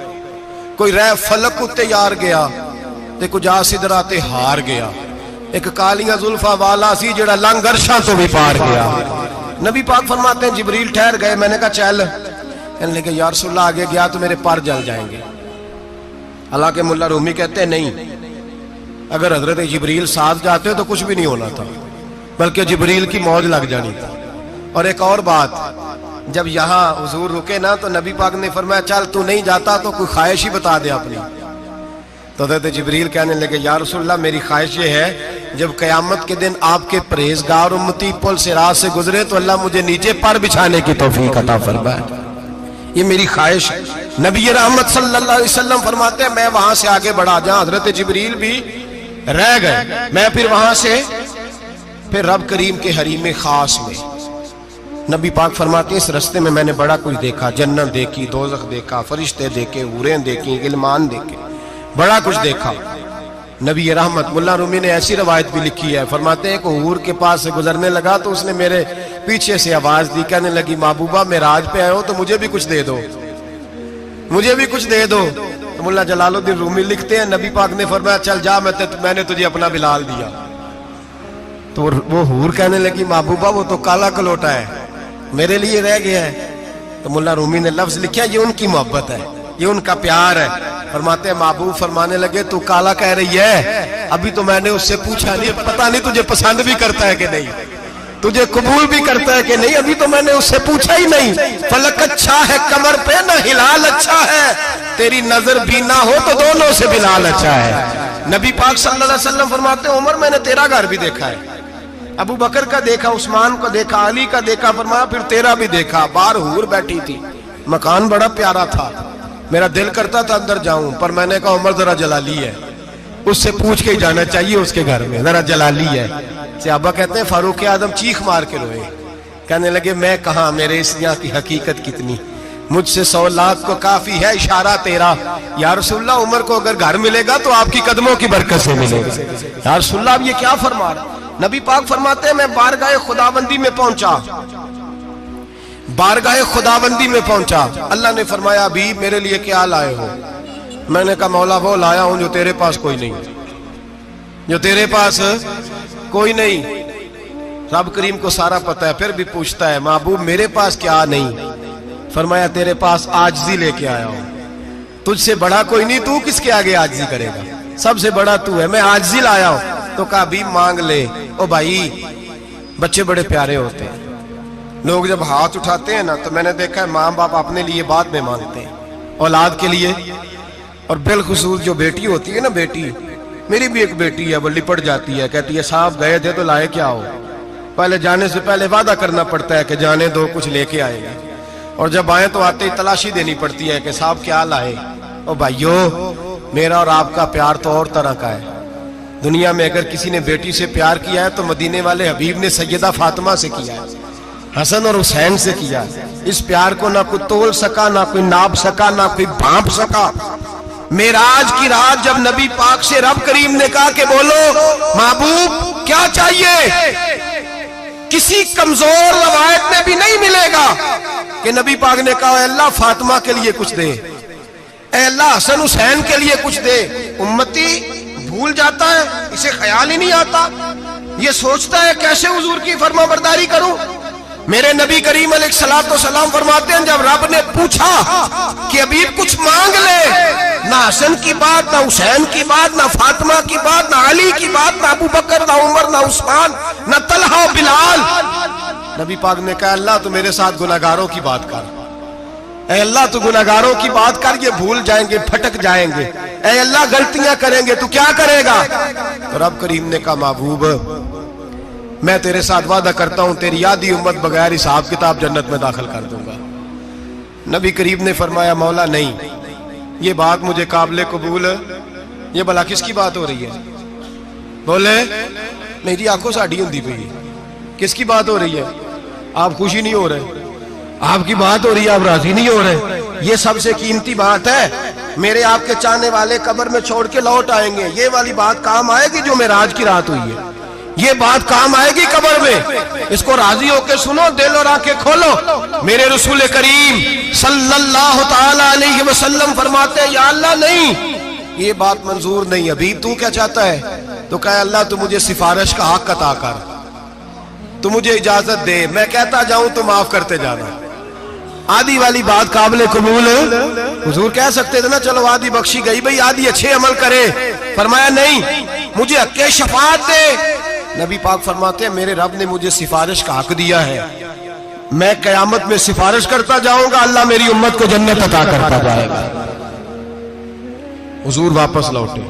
کوئی رہ فلک اتے یار گیا تے کجا سدرا تے ہار گیا، ایک کالیاں زلفاں والا سی جڑا لنگ عرشاں تو بھی پار گیا۔ نبی پاک فرماتے ہیں جبریل ٹھہر گئے، میں نے کہا چل، کہنے لگے یا رسول اللہ آگے گیا تو میرے پر جل جائیں گے۔ حالانکہ ملا رومی کہتے ہیں نہیں، اگر حضرت جبریل ساتھ جاتے تو کچھ بھی نہیں ہونا تھا، بلکہ جبریل کی موج لگ جانی تھی۔ اور ایک اور بات، جب یہاں حضور رکے نا تو نبی پاک نے فرمایا چل تو نہیں جاتا تو کوئی خواہش ہی بتا دے اپنی۔ تو حضرت جبریل کہنے لگے یا رسول اللہ میری خواہش یہ ہے جب قیامت کے دن آپ کے پرہیزگار امتی پل صراط سے گزرے تو اللہ مجھے نیچے پر بچھانے کی توفیق عطا فرمائے، یہ میری خواہش ہے۔ نبی رحمت صلی اللہ علیہ وسلم فرماتے ہیں میں وہاں سے آگے بڑھا جہاں حضرت جبریل بھی رہ گئے، میں پھر وہاں سے پھر رب کریم کے حریم خاص میں۔ نبی پاک فرماتے ہیں اس رستے میں نے بڑا کچھ دیکھا، جنت دیکھی، دوزخ دیکھا، فرشتے دیکھے، حوریں دیکھی، غلمان دیکھے، بڑا کچھ دیکھا۔ نبی رحمت ملا رومی نے ایسی روایت بھی لکھی ہے، فرماتے ہیں کہ حور کے پاس سے گزرنے لگا تو اس نے میرے پیچھے سے آواز دی، کہنے لگی محبوبہ معراج پہ آئے ہو تو مجھے بھی کچھ دے دو، مجھے بھی کچھ دے دو۔ تو ملا جلال الدین رومی لکھتے ہیں نبی پاک نے فرمایا چل جا میں نے تجھے اپنا بلال دیا۔ تو وہ حور کہنے لگی محبوبہ وہ تو کالا کلوٹا ہے، میرے لیے رہ گیا ہے۔ تو ملا رومی نے لفظ لکھا یہ ان کی محبت ہے، یہ ان کا پیار ہے۔ فرماتے ہیں محبوب فرمانے لگے تو کالا کہہ رہی ہے، ابھی تو میں نے اس سے پوچھا نہیں، پتہ نہیں تجھے پسند بھی کرتا ہے کہ نہیں، تجھے قبول بھی کرتا ہے کہ نہیں، ابھی تو میں نے اس سے پوچھا ہی نہیں۔ فلک اچھا ہے کمر پہ نہ ہلال اچھا ہے، تیری نظر بھی نہ ہو تو دونوں سے بلال اچھا ہے۔ نبی پاک صلی اللہ علیہ وسلم فرماتے ہیں عمر میں نے تیرا گھر بھی دیکھا ہے، ابو بکر کا دیکھا، عثمان کو دیکھا، علی کا دیکھا، فرمایا پھر تیرا بھی دیکھا، باہر حور بیٹھی تھی، مکان بڑا پیارا تھا، میرا دل کرتا تھا اندر جاؤں، پر میں نے کہا عمر ذرا جلالی ہے، اس سے پوچھ کے ہی جانا چاہیے اس کے گھر میں، ذرا جلالی ہے۔ صحابہ کہتے ہیں فاروق اعظم چیخ مار کے روئے، کہنے لگے میں کہاں، میرے اس یہاں کی حقیقت کتنی، مجھ سے 100 لاکھ کو کافی ہے اشارہ تیرا۔ یا رسول اللہ عمر کو اگر گھر ملے گا تو آپ کی قدموں کی برکت سے ملے گا۔ یا رسول اللہ اب یہ کیا فرما رہا؟ نبی پاک فرماتے ہیں میں بارگاہ خداوندی میں پہنچا، بارگاہ خداوندی میں پہنچا، اللہ نے فرمایا ابھی میرے لیے کیا لائے ہو؟ میں نے کہا مولا وہ لایا ہوں جو تیرے پاس کوئی نہیں، جو تیرے پاس کوئی نہیں۔ رب کریم کو سارا پتہ ہے، پھر بھی پوچھتا ہے محبوب میرے پاس کیا نہیں؟ فرمایا تیرے پاس عاجزی لے کے آیا ہوں، تجھ سے بڑا کوئی نہیں، تو کس کے آگے عاجزی کرے گا، سب سے بڑا تو ہے، میں عاجزی لایا ہوں۔ تو کہا بھی مانگ لے۔ او بھائی بچے بڑے پیارے ہوتے ہیں، لوگ جب ہاتھ اٹھاتے ہیں نا تو میں نے دیکھا ہے ماں باپ اپنے لیے بعد میں مانگتے ہیں، اولاد کے لیے، اور بالخصوص جو بیٹی ہوتی ہے نا، بیٹی میری بھی ایک بیٹی ہے، وہ لپٹ جاتی ہے، کہتی ہے صاحب گئے تھے تو لائے کیا ہو؟ پہلے جانے سے پہلے وعدہ کرنا پڑتا ہے کہ جانے دو کچھ لے کے آئیں گے، اور جب آئیں تو آتے ہی تلاشی دینی پڑتی ہے کہ صاحب کیا لائے۔ او بھائیو میرا اور آپ کا پیار تو اور طرح کا ہے، دنیا میں اگر کسی نے بیٹی سے پیار کیا ہے تو مدینے والے حبیب نے سیدہ فاطمہ سے کیا ہے، حسن اور حسین سے کیا ہے۔ اس پیار کو نہ کوئی تول سکا، نہ کوئی ناپ سکا، نہ کوئی بھانپ سکا۔ معراج کی رات جب نبی پاک سے رب کریم نے کہا کہ بولو محبوب کیا چاہیے، کسی کمزور روایت میں بھی نہیں ملے گا کہ نبی پاک نے کہا اے اللہ فاطمہ کے لیے کچھ دے، اے اللہ حسن حسین کے لیے کچھ دے۔ امتی بھول جاتا ہے، اسے خیال ہی نہیں آتا، یہ سوچتا ہے کیسے حضور کی فرما برداری کروں۔ میرے نبی کریم علیہ الصلوۃ والسلام فرماتے ہیں جب رب نے پوچھا کہ ابھی کچھ مانگ لے، نہ حسن کی بات، نہ حسین کی بات، نہ فاطمہ کی بات، نہ علی کی بات، نہ ابو بکر، نہ عمر، نہ عثمان، نہ طلحہ و بلال، نبی پاک نے کہا اللہ تو میرے ساتھ گناہگاروں کی بات کر، اے اللہ تو گناہگاروں کی بات کر، یہ بھول جائیں گے، پھٹک جائیں گے، اے اللہ غلطیاں کریں گے تو کیا کرے گا؟ تو رب کریم نے کہا محبوب میں تیرے ساتھ وعدہ کرتا ہوں تیری آدھی امت بغیر حساب کتاب جنت میں داخل کر دوں گا۔ نبی کریم نے فرمایا مولا نہیں، یہ بات مجھے قابل قبول ہے، یہ بھلا کس کی بات ہو رہی ہے؟ بولے میری آنکھوں ساڑھی ہوندی پئی، کس کی بات ہو رہی ہے؟ آپ خوشی نہیں ہو رہے، آپ کی بات ہو رہی ہے، آپ راضی نہیں ہو رہے۔ یہ سب سے قیمتی بات ہے، میرے آپ کے چاہنے والے قبر میں چھوڑ کے لوٹ آئیں گے، یہ والی بات کام آئے گی جو معراج کی رات ہوئی ہے، یہ بات کام آئے گی قبر میں، اس کو راضی ہو کے سنو، دل اور آنکھیں کھولو۔ میرے رسول کریم صلی اللہ تعالی علیہ وسلم فرماتے ہیں یا اللہ نہیں، یہ بات منظور نہیں، ابھی تو کیا چاہتا ہے؟ تو کہا اللہ تو مجھے سفارش کا حق عطا کر، تو مجھے اجازت دے، میں کہتا جاؤں تو معاف کرتے جانا۔ آدھی والی بات قابل قبول ہے، حضور کہہ سکتے تھے نا چلو آدھی بخشی گئی بھئی آدھی اچھے عمل کرے، فرمایا نہیں مجھے حق شفاعت دے۔ نبی پاک فرماتے ہیں میرے رب نے مجھے سفارش کا حق دیا ہے، میں قیامت میں سفارش کرتا جاؤں گا، اللہ میری امت کو جنت عطا کرتا جائے گا۔ حضور واپس لوٹے،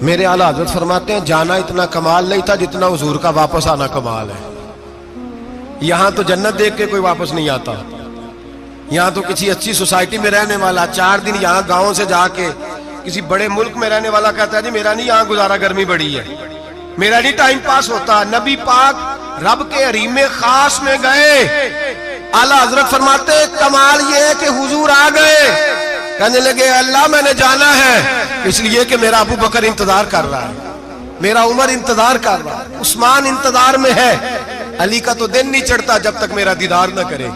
میرے اعلیٰ حضرت فرماتے ہیں جانا اتنا کمال نہیں تھا جتنا حضور کا واپس آنا کمال ہے۔ یہاں تو جنت دیکھ کے کوئی واپس نہیں آتا، یہاں تو کسی اچھی سوسائٹی میں رہنے والا 4 دن یہاں گاؤں سے جا کے کسی بڑے ملک میں رہنے والا کہتا ہے جی میرا نہیں یہاں گزارا، گرمی بڑی ہے، میرا نہیں ٹائم پاس ہوتا۔ نبی پاک رب کے حریم خاص میں گئے، اعلیٰ حضرت فرماتے کمال یہ ہے کہ حضور آ گئے، کہنے لگے اللہ میں نے جانا ہے اس لیے کہ میرا ابو بکر انتظار کر رہا ہے، میرا عمر انتظار کر رہا ہے، عثمان انتظار میں ہے، علی کا تو دن نہیں چڑھتا جب تک میرا دیدار نہ کرے،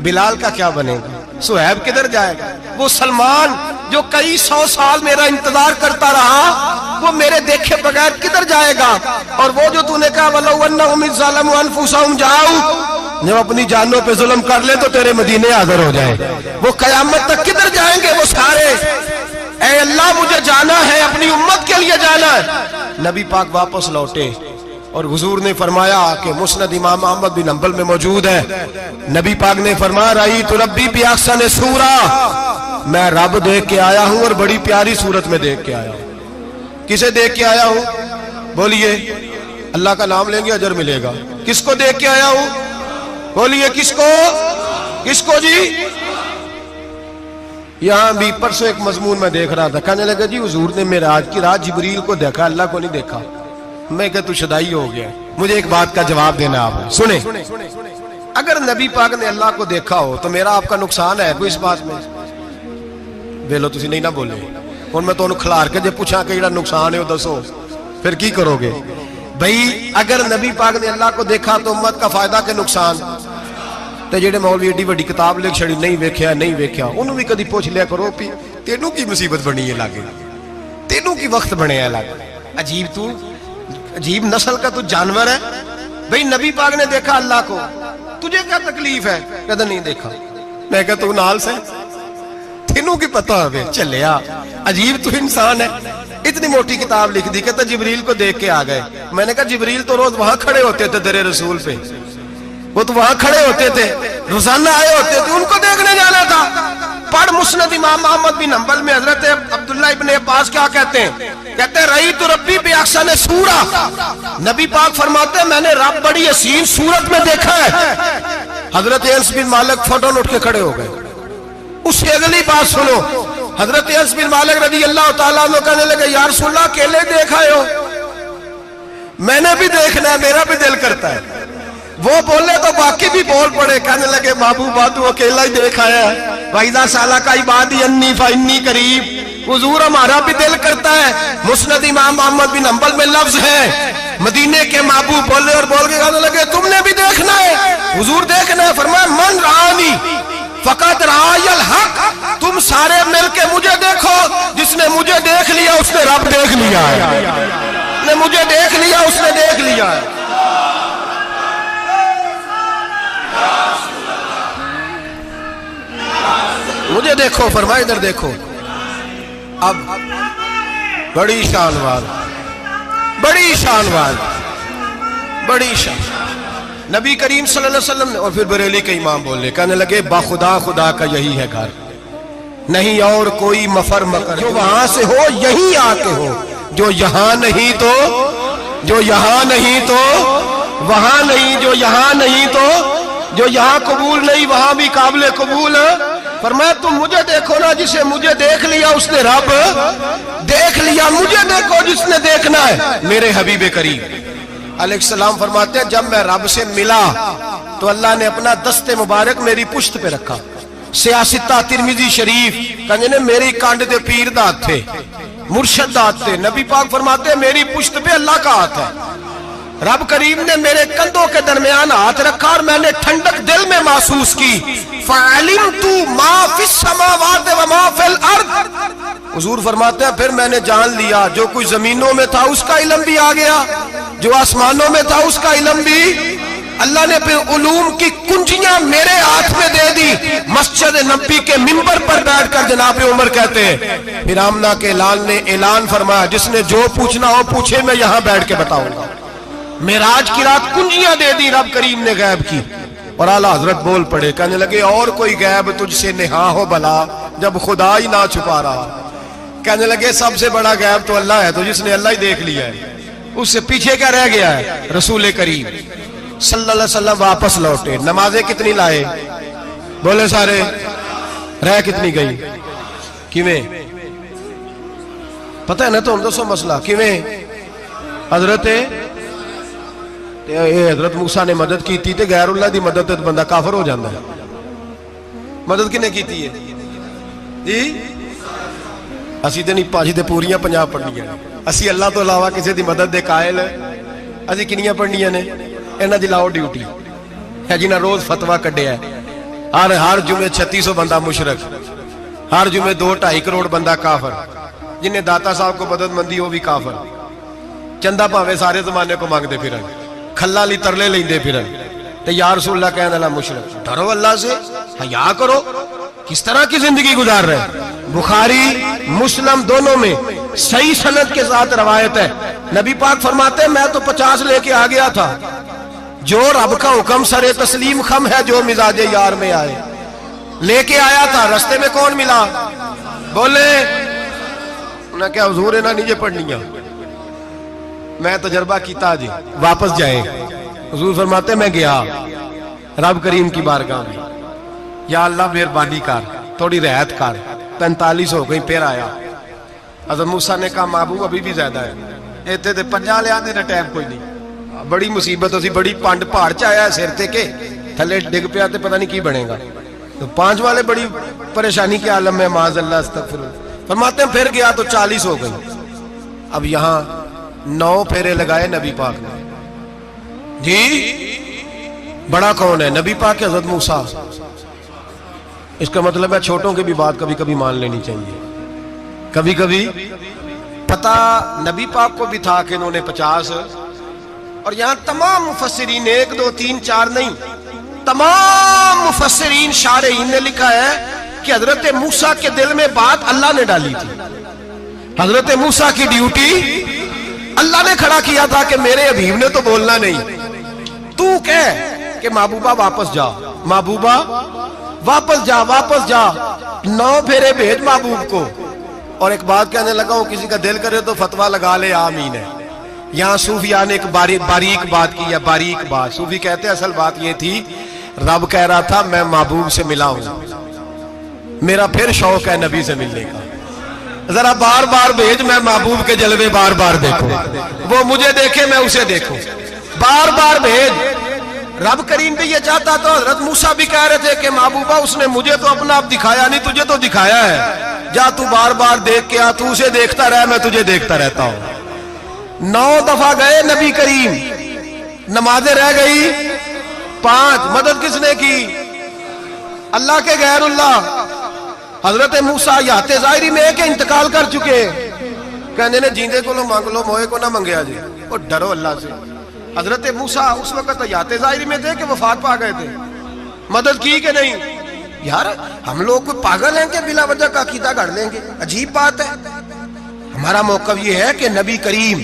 بلال کا کیا بنے گا، صہیب کدھر جائے گا، وہ سلمان جو کئی 100 سال میرا انتظار کرتا رہا وہ میرے دیکھے بغیر کدھر جائے گا، اور وہ جو تو نے کہا وَلَوْ أَنَّهُمْ إِذْ ظَلَمُوا أَنفُسَهُمْ جَاءُوا، جب اپنی جانوں پہ ظلم کر لے تو تیرے مدینے حاضر ہو جائے، وہ قیامت تک کدھر جائیں گے وہ سارے؟ اے اللہ مجھے جانا ہے، اپنی امت کے لیے جانا ہے۔ نبی پاک واپس لوٹے اور حضور نے فرمایا کہ مسند امام احمد بن حنبل میں موجود ہے، نبی پاک نے فرمایا رأیت ربی بأحسن صورہ، میں رب دیکھ کے آیا ہوں اور بڑی پیاری صورت میں دیکھ کے آیا ہوں۔ کسے دیکھ کے آیا ہوں؟ بولیے، اللہ کا نام لیں گے اجر ملے گا۔ کس کو دیکھ کے آیا ہوں؟ بولیے کس کو؟ کس کو جی؟ یہاں بھی پرسوں ایک مضمون میں دیکھ رہا تھا، کہنے لگا جی حضور نے معراج کی رات جبریل کو دیکھا، اللہ کو نہیں دیکھا۔ میں کہا تو شدائی ہو گیا۔ مجھے ایک بات کا جواب دینا آپ سنیں، اگر نبی پاک نے اللہ کو دیکھا ہو تو میرا آپ کا نقصان ہے کوئی اس بات میں؟ ویلو تسی نہیں نہ بولے ہن میں تانوں کھلار کے جے پوچھاں کہ جڑا نقصان ہے وہ دسو، پھر کی کرو گے؟ بھئی اگر نبی پاک نے اللہ کو دیکھا تو امت کا فائدہ کہ نقصان؟ تے جڑے مولوی ایڈی وڈی کتاب لکھ چھڑی نہیں ویکھیا نہیں ویکھیا، انہوں بھی کدی پوچھ لیا کرو پی تینوں کی مصیبت بنی ہے لاگے، تینوں کی وقت بنے ہے لاگے، عجیب تو عجیب نسل کا تو جانور ہے۔ بھئی نبی پاک نے دیکھا اللہ کو، تجھے کیا تکلیف ہے؟ کہتا نہیں دیکھا۔ میں کہتا تو نال سے تینوں کی پتہ ہوئے چلیا، عجیب تو انسان ہے۔ اتنی موٹی کتاب لکھ دی، کہتا جبریل کو دیکھ کے آ گئے۔ میں نے کہا جبریل تو روز وہاں کھڑے ہوتے تھے در رسول پہ، وہ تو وہاں کھڑے ہوتے تھے، روزانہ آئے ہوتے تھے، ان کو دیکھنے جانا تھا۔ پڑھ مسند امام احمد بن حنبل میں حضرت عبداللہ ابن عباس کیا کہتے ہیں؟ کہتے ہیں رأیت ربی بأحسن صورہ، نبی پاک فرماتے ہیں میں نے رب بڑی حسین صورت میں دیکھا ہے۔ حضرت انس بن مالک فوٹون اٹھ کے کھڑے ہو گئے۔ اس سے اگلی بات سنو، حضرت انس بن مالک رضی اللہ تعالیٰ عنہ کہنے لگے یا رسول اللہ اکیلے دیکھا ہو؟ میں نے بھی دیکھنا ہے، میرا بھی دل کرتا ہے۔ وہ بولے تو باقی بھی بول پڑے، کہنے لگے محبوبہ تو اکیلا ہی دیکھا ہے، وَإِذَا سَأَلَكَ عِبَادِي عَنِّي فَإِنِّي قَرِيبٌ۔ حضور ہمارا بھی دل کرتا ہے۔ مسند امام احمد بن حنبل میں لفظ ہے، مدینے کے محبوب بولے اور بول کے کہنے لگے تم نے بھی دیکھنا ہے؟ حضور دیکھنا ہے۔ فرمایا من رآنی فقط رآی الحق، تم سارے مل کے مجھے دیکھو، جس نے مجھے دیکھ لیا اس نے رب دیکھ لیا ہے، جس نے مجھے دیکھ لیا اس نے دیکھ لیا ہے۔ مجھے دیکھو، فرمایا ادھر دیکھو۔ اب بڑی شان والا، بڑی شان والا، بڑی شان نبی کریم صلی اللہ علیہ وسلم نے، اور پھر بریلی کے امام بولے، کہنے لگے باخدا خدا کا یہی ہے گھر، نہیں اور کوئی مفر مکر، جو وہاں سے ہو یہیں آ کے ہو، جو یہاں نہیں تو، جو یہاں نہیں تو وہاں نہیں، جو یہاں نہیں تو جو یہاں قبول نہیں وہاں بھی قابل قبول ہے۔ فرمایا تم مجھے دیکھو نا، جسے مجھے دیکھ لیا اس نے رب دیکھ لیا، مجھے دیکھو جس نے دیکھنا ہے میرے حبیب کریم علیہ السلام۔ فرماتے ہیں جب میں رب سے ملا تو اللہ نے اپنا دست مبارک میری پشت پہ رکھا، سیاستہ ترمذی شریف، کہنے میری کانڈ دے پیر دا ہاتھ تھے، مرشد دا ہاتھ تھے۔ نبی پاک فرماتے ہیں میری پشت پہ اللہ کا ہاتھ ہے، رب کریم نے میرے کندھوں کے درمیان ہاتھ رکھا اور میں نے ٹھنڈک دل میں محسوس کی۔ فَعَلِمْتُ مَا فِي السَّمَاوَاتِ وَمَا فِي الْأَرْضِ، حضور فرماتے ہیں پھر میں نے جان لیا جو کچھ زمینوں میں تھا اس کا علم بھی آ گیا، جو آسمانوں میں تھا اس کا علم بھی۔ اللہ نے پھر علوم کی کنجیاں میرے ہاتھ میں دے دی۔ مسجد نبی کے منبر پر بیٹھ کر جناب عمر کہتے ہیں پھر آمنہ کے لال نے اعلان فرمایا جس نے جو پوچھنا ہو پوچھے، میں یہاں بیٹھ کے بتاؤں گا۔ معراج کی رات کنجیاں دے دی رب کریم نے غیب کی، اور اعلیٰ حضرت بول پڑے، کہنے لگے اور کوئی غیب تجھ سے نہا ہو بھلا جب خدا ہی نہ چھپا رہا۔ کہنے لگے سب سے بڑا غیب تو اللہ ہے، تو جس نے اللہ ہی دیکھ لیا ہے اس سے پیچھے کیا رہ گیا ہے؟ رسول کریم صلی اللہ علیہ وسلم واپس لوٹے، نمازیں کتنی لائے؟ بولے سارے، رہ کتنی گئی؟ کیویں پتہ ہے نا؟ تو ہم دسو مسئلہ کیویں؟ حضرت موسیٰ نے مدد کی تھی تے غیر اللہ دی مدد تے بندہ کافر ہو جاندہ ہے۔ مدد کنے کی تھی ہے جی؟ اسی تے نہیں پانچ دے پوریاں پنجاب پڑھنیاں، اسی اللہ تو علاوہ کسی دی مدد دے قائل اسی کنیاں پڑھنیاں نے؟ انہاں دی لاؤ ڈیوٹی ہے جنہاں روز فتویٰ کڈے ہے، ہر جمعے 3600 بندہ مشرک، ہر جمعے 2-2.5 کروڑ بندہ کافر، جنہیں داتا صاحب کو مدد مندی ہو بھی کافر، چندہ پاوے سارے زمانے کو مانگ دے پھرن، کھلا لی ترلے لیں دے پھرن، تے یا رسول اللہ کہنے اللہ مشرک۔ ڈرو اللہ سے، حیا کرو، کس طرح کی زندگی گزار رہے ہیں؟ بخاری مسلم دونوں میں صحیح سند کے ساتھ روایت ہے. نبی پاک فرماتے ہیں میں تو 50 لے کے آ گیا تھا. جو رب کا حکم سر تسلیم خم ہے جو مزاج یار میں آئے. لے کے آیا تھا, رستے میں کون ملا؟ بولے انہیں کیا حضور ہے نا نیچے پڑھنیاں, میں تجربہ کیتا جی واپس جائے. حضور فرماتے ہیں میں گیا رب کریم کی بارگاہ میں, یا اللہ مہربانی کر تھوڑی رعایت کر. 45 ہو گئی پھر آیا. حضرت موسیٰ نے کہا محبوب ابھی بھی زیادہ ہے. ایتھے تے 50 لے آنے ٹائم کوئی نہیں. بڑی مصیبت ہوتی, بڑی پانڈ پہاڑ چایا سر تے کے تھلے ڈگ پیا تے پتہ نہیں کی بنے گا. تو 5 والے بڑی پریشانی کے عالم میں معاذ اللہ استغفر اللہ. فرماتے ہیں پھر گیا تو 40 ہو گئی. اب یہاں 9 پھیرے لگائے نبی پاک نے. جی بڑا کون ہے؟ نبی پاک کے حضرت موسیٰ. اس کا مطلب ہے چھوٹوں کی بھی بات کبھی کبھی مان لینی چاہیے. کبھی کبھی پتہ نبی پاک کو بھی تھا کہ انہوں نے 50. اور یہاں تمام مفسرین 1 2 3 4 نہیں, تمام مفسرین شارحین نے لکھا ہے کہ حضرت موسیٰ کے دل میں بات اللہ نے ڈالی تھی. حضرت موسیٰ کی ڈیوٹی اللہ نے کھڑا کیا تھا کہ میرے حبیب نے تو بولنا نہیں, تو کہہ کہ محبوبہ واپس جا, محبوبہ واپس جا, واپس جا. 9 پھیرے بھیج محبوب کو. اور ایک بات کہنے لگا ہوں, کسی کا دل کرے تو فتویٰ لگا لے آمین ہے. یہاں صوفیاء نے ایک باریک بات کی ہے, باریک بات. صوفی کہتے ہیں اصل بات یہ تھی رب کہہ رہا تھا میں محبوب سے ملا ہوں, میرا پھر شوق ہے نبی سے ملنے کا, ذرا بار بار بھیج میں محبوب کے جلوے بار بار دیکھوں, وہ مجھے دیکھے میں اسے دیکھوں, بار بار بھیج. رب کریم بھی یہ چاہتا تو حضرت موسیٰ بھی کہہ رہے تھے کہ محبوبہ اس نے مجھے تو اپنا آپ دکھایا نہیں, تجھے تو دکھایا ہے, جا تو بار بار دیکھ کے آ, تو اسے دیکھتا رہ میں تجھے دیکھتا رہتا ہوں. 9 دفعہ گئے نبی کریم, نمازیں رہ گئی 5. مدد کس نے کی؟ اللہ کے غیر اللہ. حضرت موسیٰ یات ظاہری میں کہ انتقال کر چکے, کہنے نے جیندے کو لو مانگ لو موئے کو نہ منگیا جی, اور ڈرو اللہ سے. حضرت موسیٰ اس وقت یات ظاہری میں تھے کہ وفات پا گئے تھے, مدد کی کہ نہیں؟ یار ہم لوگ کوئی پاگل ہیں کہ بلا وجہ کا عقیدہ گھڑ لیں گے؟ عجیب بات ہے. ہمارا موقف یہ ہے کہ نبی کریم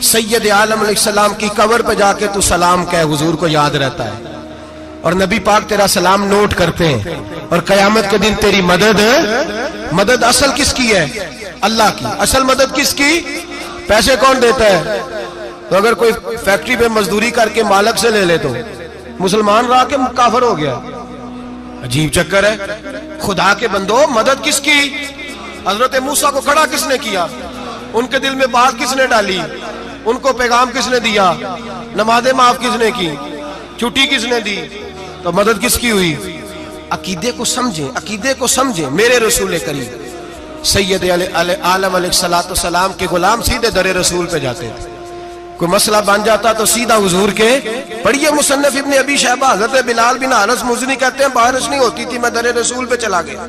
سید عالم علیہ السلام کی قبر پہ جا کے تو سلام کہے, حضور کو یاد رہتا ہے, اور نبی پاک تیرا سلام نوٹ کرتے ہیں. اور قیامت کے دن تیری مدد اصل کس کی ہے؟ اللہ کی. اصل مدد کس کی؟ پیسے کون دیتا ہے؟ تو اگر کوئی فیکٹری پہ مزدوری کر کے مالک سے لے لے تو مسلمان رہا کے کافر ہو گیا. عجیب چکر ہے. خدا کے بندو مدد کس کی؟ حضرت موسیٰ کو کھڑا کس نے کیا؟ ان کے دل میں بات کس نے ڈالی؟ ان کو پیغام کس نے دیا؟ نمازیں معاف کس نے کی؟ چھٹی کس نے دی؟ تو مدد کس کی ہوئی؟ عقیدے کو سمجھیں, عقیدے کو سمجھیں. میرے رسول کریم سید عالم علیہ السلام کے غلام سیدھے در رسول پہ جاتے تھے. کوئی مسئلہ بن جاتا تو سیدھا حضور کے. پڑھیے مصنف ابن ابی شیبہ, حضرت بلال بن حارث مزنی کہتے ہیں بارش نہیں ہوتی تھی, میں در رسول پہ چلا گیا.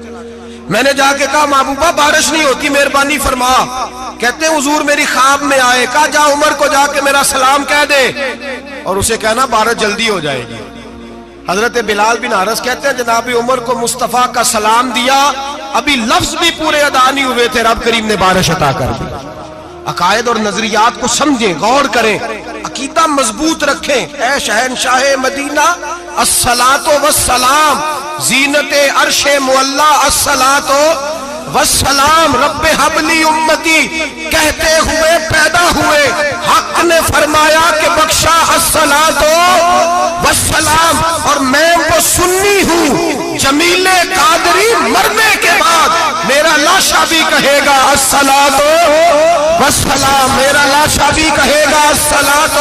میں نے جا کے کہا محبوبہ بارش نہیں ہوتی مہربانی فرما. کہتے ہیں حضور میری خواب میں آئے, کہا جا عمر کو جا کے میرا سلام کہہ دے اور اسے کہنا بارش جلدی ہو جائے گی. حضرت بلال بن حارث کہتے ہیں جناب عمر کو مصطفیٰ کا سلام دیا, ابھی لفظ بھی پورے ادا نہیں ہوئے تھے, رب کریم نے بارش عطا کر دی. عقائد اور نظریات کو سمجھیں, غور کریں, عقیدہ مضبوط رکھیں. اے شہنشاہ مدینہ الصلاۃ والسلام, زینت عرش معلی الصلاۃ والسلام, رب حبلی امتی کہتے ہوئے پیدا ہوئے, حق نے فرمایا کہ بخشا الصلاۃ والسلام. اور میں وہ سنی ہوں جمیل قادری مرنے کے بعد میرا لاشا بھی کہے گا الصلاۃ والسلام, میرا لاشا بھی کہے گا الصلاۃ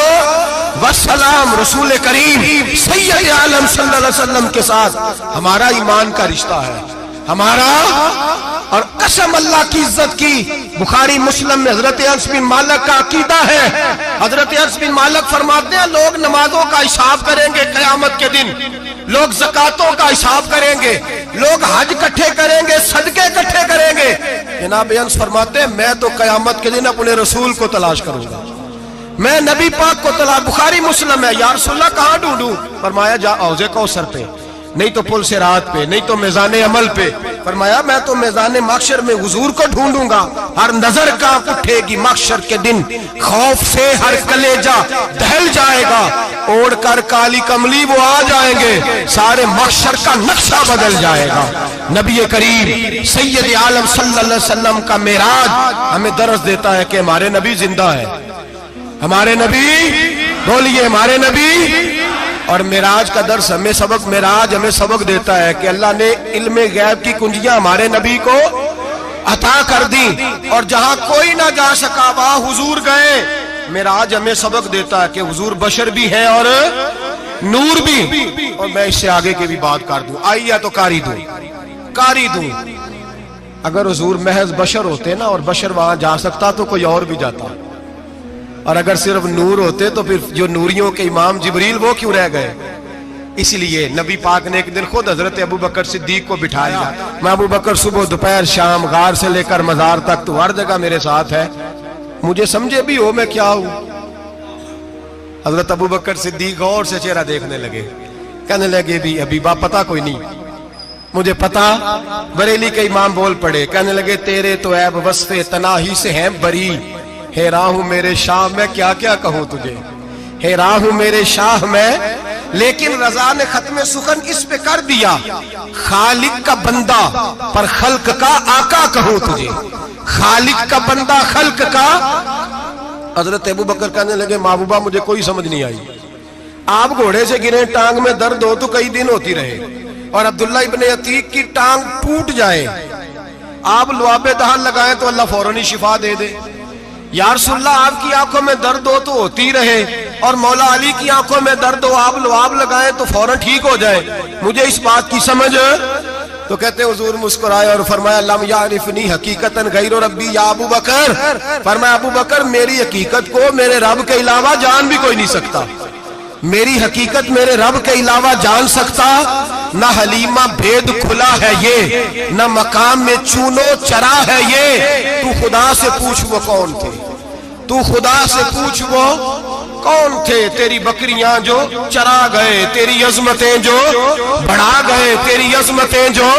والسلام. رسول کریم سید عالم صلی اللہ علیہ وسلم کے ساتھ ہمارا ایمان کا رشتہ ہے ہمارا. اور قسم اللہ کی عزت کی, بخاری مسلم میں حضرت انس بن مالک کا عقیدہ ہے. حضرت انس بن مالک فرماتے ہیں لوگ نمازوں کا حساب کریں گے قیامت کے دن, لوگ زکاتوں کا حساب کریں گے, لوگ حج اکٹھے کریں گے, صدقے اکٹھے کریں گے. جناب انس فرماتے ہیں میں تو قیامت کے دن اپنے رسول کو تلاش کروں گا, میں نبی پاک کو تلاش. بخاری مسلم ہے. یا رسول اللہ کہاں ڈھونڈوں؟ فرمایا جا حوض کوثر پہ, نہیں تو پل صراط پہ, نہیں تو میزان عمل پہ, فرمایا میں تو میدان محشر میں حضور کو ڈھونڈوں گا، ہر نظر کانپ اٹھے گی محشر کے دن، خوف سے ہر کلیجہ دہل جائے گا، اوڑھ کر کالی کملی وہ آ جائیں گے، سارے محشر کا نقشہ بدل جائے گا۔ نبی کریم سید عالم صلی اللہ علیہ وسلم کا معراج ہمیں درس دیتا ہے کہ ہمارے نبی زندہ ہے، ہمارے نبی، بولیے ہمارے نبی۔ اور معراج کا درس ہمیں سبق، معراج ہمیں سبق دیتا ہے کہ اللہ نے علم غیب کی کنجیاں ہمارے نبی کو عطا کر دی، اور جہاں کوئی نہ جا سکا وہاں حضور گئے۔ معراج ہمیں سبق دیتا ہے کہ حضور بشر بھی ہے اور نور بھی۔ اور میں اس سے آگے کی بھی بات کر دوں، آئیے تو کاری دوں۔ اگر حضور محض بشر ہوتے نا اور بشر وہاں جا سکتا تو کوئی اور بھی جاتا، اور اگر صرف نور ہوتے تو پھر جو نوریوں کے امام جبریل وہ کیوں رہ گئے؟ اس لیے نبی پاک نے ایک دن خود حضرت ابو بکر صدیق کو بٹھایا، میں ابو بکر صبح دوپہر شام غار سے لے کر مزار تک تو ہر جگہ میرے ساتھ ہے، مجھے سمجھے بھی ہو میں کیا ہوں۔ حضرت ابو بکر صدیق غور سے چہرہ دیکھنے لگے، کہنے لگے بھی حبیبہ پتہ کوئی نہیں، مجھے پتا۔ بریلی کے امام بول پڑے، کہنے لگے تیرے تو عیب وصف تناہی سے ہیں بری، حیران ہوں میرے شاہ میں کیا کیا کہوں تجھے، حیران ہوں میرے شاہ میں، لیکن رضا نے ختم سخن اس پہ کر دیا، خالق کا بندہ پر خلق کا آقا کہوں تجھے، خالق کا بندہ خلق کا۔ حضرت ابو بکر کہنے لگے محبوبہ مجھے کوئی سمجھ نہیں آئی، آپ گھوڑے سے گرے ٹانگ میں درد ہو تو کئی دن ہوتی رہے، اور عبداللہ ابن عتیق کی ٹانگ ٹوٹ جائے، آپ لعاب دہن لگائیں تو اللہ فوراً ہی شفا دے دے۔ یا رسول اللہ آپ کی آنکھوں میں درد ہو تو ہوتی رہے، اور مولا علی کی آنکھوں میں درد ہو آپ لعاب لگائیں تو فوراً ٹھیک ہو جائے، مجھے اس بات کی سمجھ۔ تو کہتے حضور مسکرائے اور فرمایا لم یعرفنی حقیقتاً غیر ربی یا ابو بکر، فرمایا ابو بکر میری حقیقت کو میرے رب کے علاوہ جان بھی کوئی نہیں سکتا، میری حقیقت میرے رب کے علاوہ جان سکتا، نہ حلیمہ بھید کھلا ہے یہ، نہ مقام میں چونو چرا ہے یہ، تو خدا سے پوچھ وہ کون تھے، تو خدا سے پوچھ وہ کون تھے، تیری بکریاں جو چرا گئے، تیری عظمتیں جو بڑھا گئے، تیری عظمتیں جو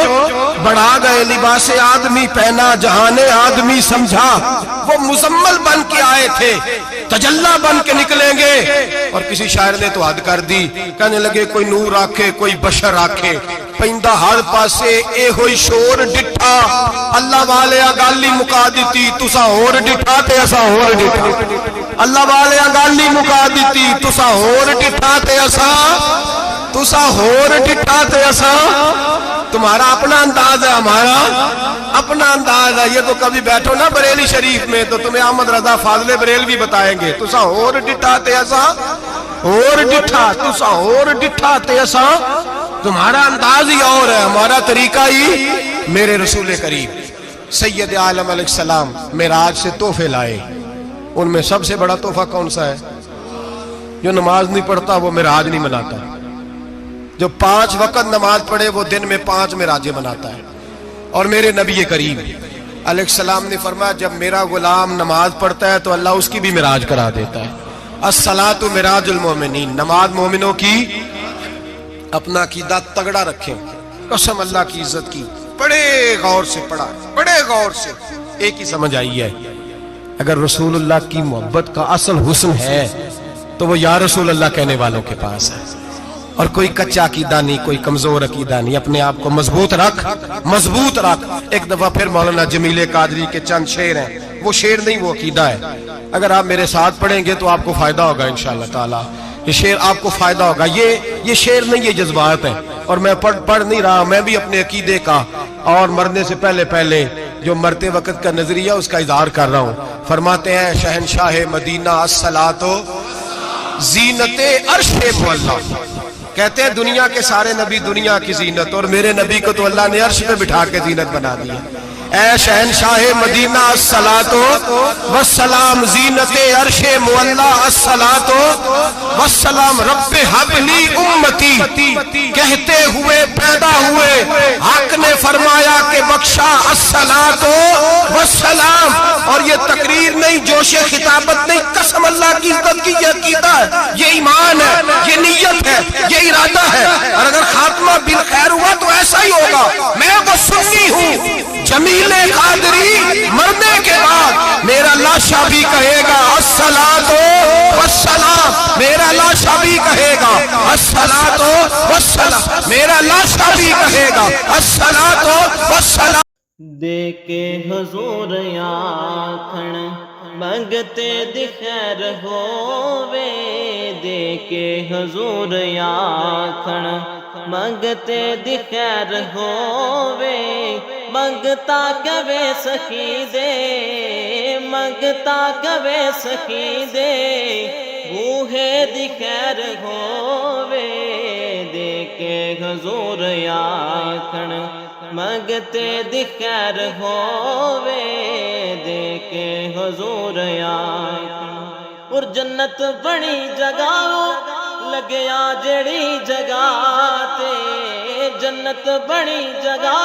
بڑھا گئے، لباس آدمی پہنا جہان آدمی سمجھا، وہ مزمل بن کے آئے تھے تجلا بن کے نکلیں گے۔ اور کسی شاعر نے تو حد کر دی، کہنے لگے کوئی نور آکھے کوئی بشر آکھے، پیندہ ہر پاسے اے ہوئی شور ڈٹھا، اللہ والے گالی مکا دیتی تسا ہور ڈٹھا تے اسا ہور ڈٹھا، اللہ والے گالی مکا دیتی تسا ہور ڈٹھا تے اسا، تسا ہور ڈٹھا تے اسا۔ تمہارا اپنا انداز ہے، ہمارا اپنا انداز ہے، یہ تو کبھی بیٹھو نا بریلی شریف میں تو تمہیں احمد رضا فاضل بریل بھی بتائیں گے، تسا ہور ڈٹھا تے اسا ہور ڈٹھا، تسا ہور ڈٹھا تے اسا۔ تمہارا انداز ہی اور ہے، ہمارا طریقہ ہی۔ میرے رسول کریم سید عالم علیہ السلام معراج سے تحفے لائے، ان میں سب سے بڑا تحفہ کون سا ہے؟ جو نماز نہیں پڑھتا وہ معراج نہیں مناتا، جو 5 وقت نماز پڑھے وہ دن میں 5 معراجیں مناتا ہے۔ اور میرے نبی کریم علیہ السلام نے فرمایا جب میرا غلام نماز پڑھتا ہے تو اللہ اس کی بھی معراج کرا دیتا ہے۔ الصلاۃ معراج المومنین، نماز مومنوں کی۔ اپنا عقیدہ تگڑا رکھیں، قسم اللہ کی عزت کی، بڑے غور سے پڑھا، بڑے غور سے۔ ایک ہی سمجھ آئی ہے، اگر رسول اللہ کی محبت کا اصل حسن ہے تو وہ یا رسول اللہ کہنے والوں کے پاس ہے، اور کوئی کچا عقیدہ نہیں، کوئی کمزور عقیدہ نہیں، اپنے آپ کو مضبوط رکھ، مضبوط رکھ۔ ایک دفعہ پھر مولانا جمیل قادری کے چند شعر ہیں، وہ شعر نہیں وہ عقیدہ ہے، اگر آپ میرے ساتھ پڑھیں گے تو آپ کو فائدہ ہوگا انشاءاللہ تعالی، یہ شعر آپ کو فائدہ ہوگا۔ یہ شعر نہیں، یہ جذبات ہیں، اور میں پڑھ نہیں رہا، میں بھی اپنے عقیدے کا اور مرنے سے پہلے جو مرتے وقت کا نظریہ اس کا اظہار کر رہا ہوں۔ فرماتے ہیں شہنشاہ مدینہ الصلاۃ زینت عرش مولا، کہتے ہیں دنیا کے سارے نبی دنیا کی زینت، اور میرے نبی کو تو اللہ نے عرش پہ بٹھا کے زینت بنا دیا۔ اے شہنشاہ مدینہ الصلاۃ والسلام زینت عرش مولا، الصلاۃ والسلام رب حب لی امتی، کہتے ہوئے پیدا ہوئے حق نے فرمایا کہ بخشا الصلاۃ والسلام۔ اور یہ تقریر نہیں، جوش خطابت نہیں، قسم اللہ کی عزت کی، یہ عقیدہ ہے، یہ ایمان ہے، یہ نیت ہے، یہ ارادہ ہے، اور اگر خاتمہ بالخیر ہوا تو ایسا ہی ہوگا۔ میں وہ سنی ہوں جمیل قادری مرنے کے بعد میرا لاشا بھی کہے گا الصلاۃ والسلام، میرا لاشا بھی کہے گا الصلاۃ والسلام، میرا لاشا بھی کہے گا الصلاۃ والسلام۔ دے کے حضور آکھن منگتے دی خیر ہووے، دے کے حضور آکھن منگتے دی خیر ہووے، منگتا کبے سخی دے، منگتا کبے سخی دے، بوہے دی خیر ہووے، دے کے حضور آکھن منگتے دی خیر ہووے، دے کے حضور آکھن۔ اور جنت بڑی جگہ لگیا جڑی جگہ تے، جنت بڑی جگہ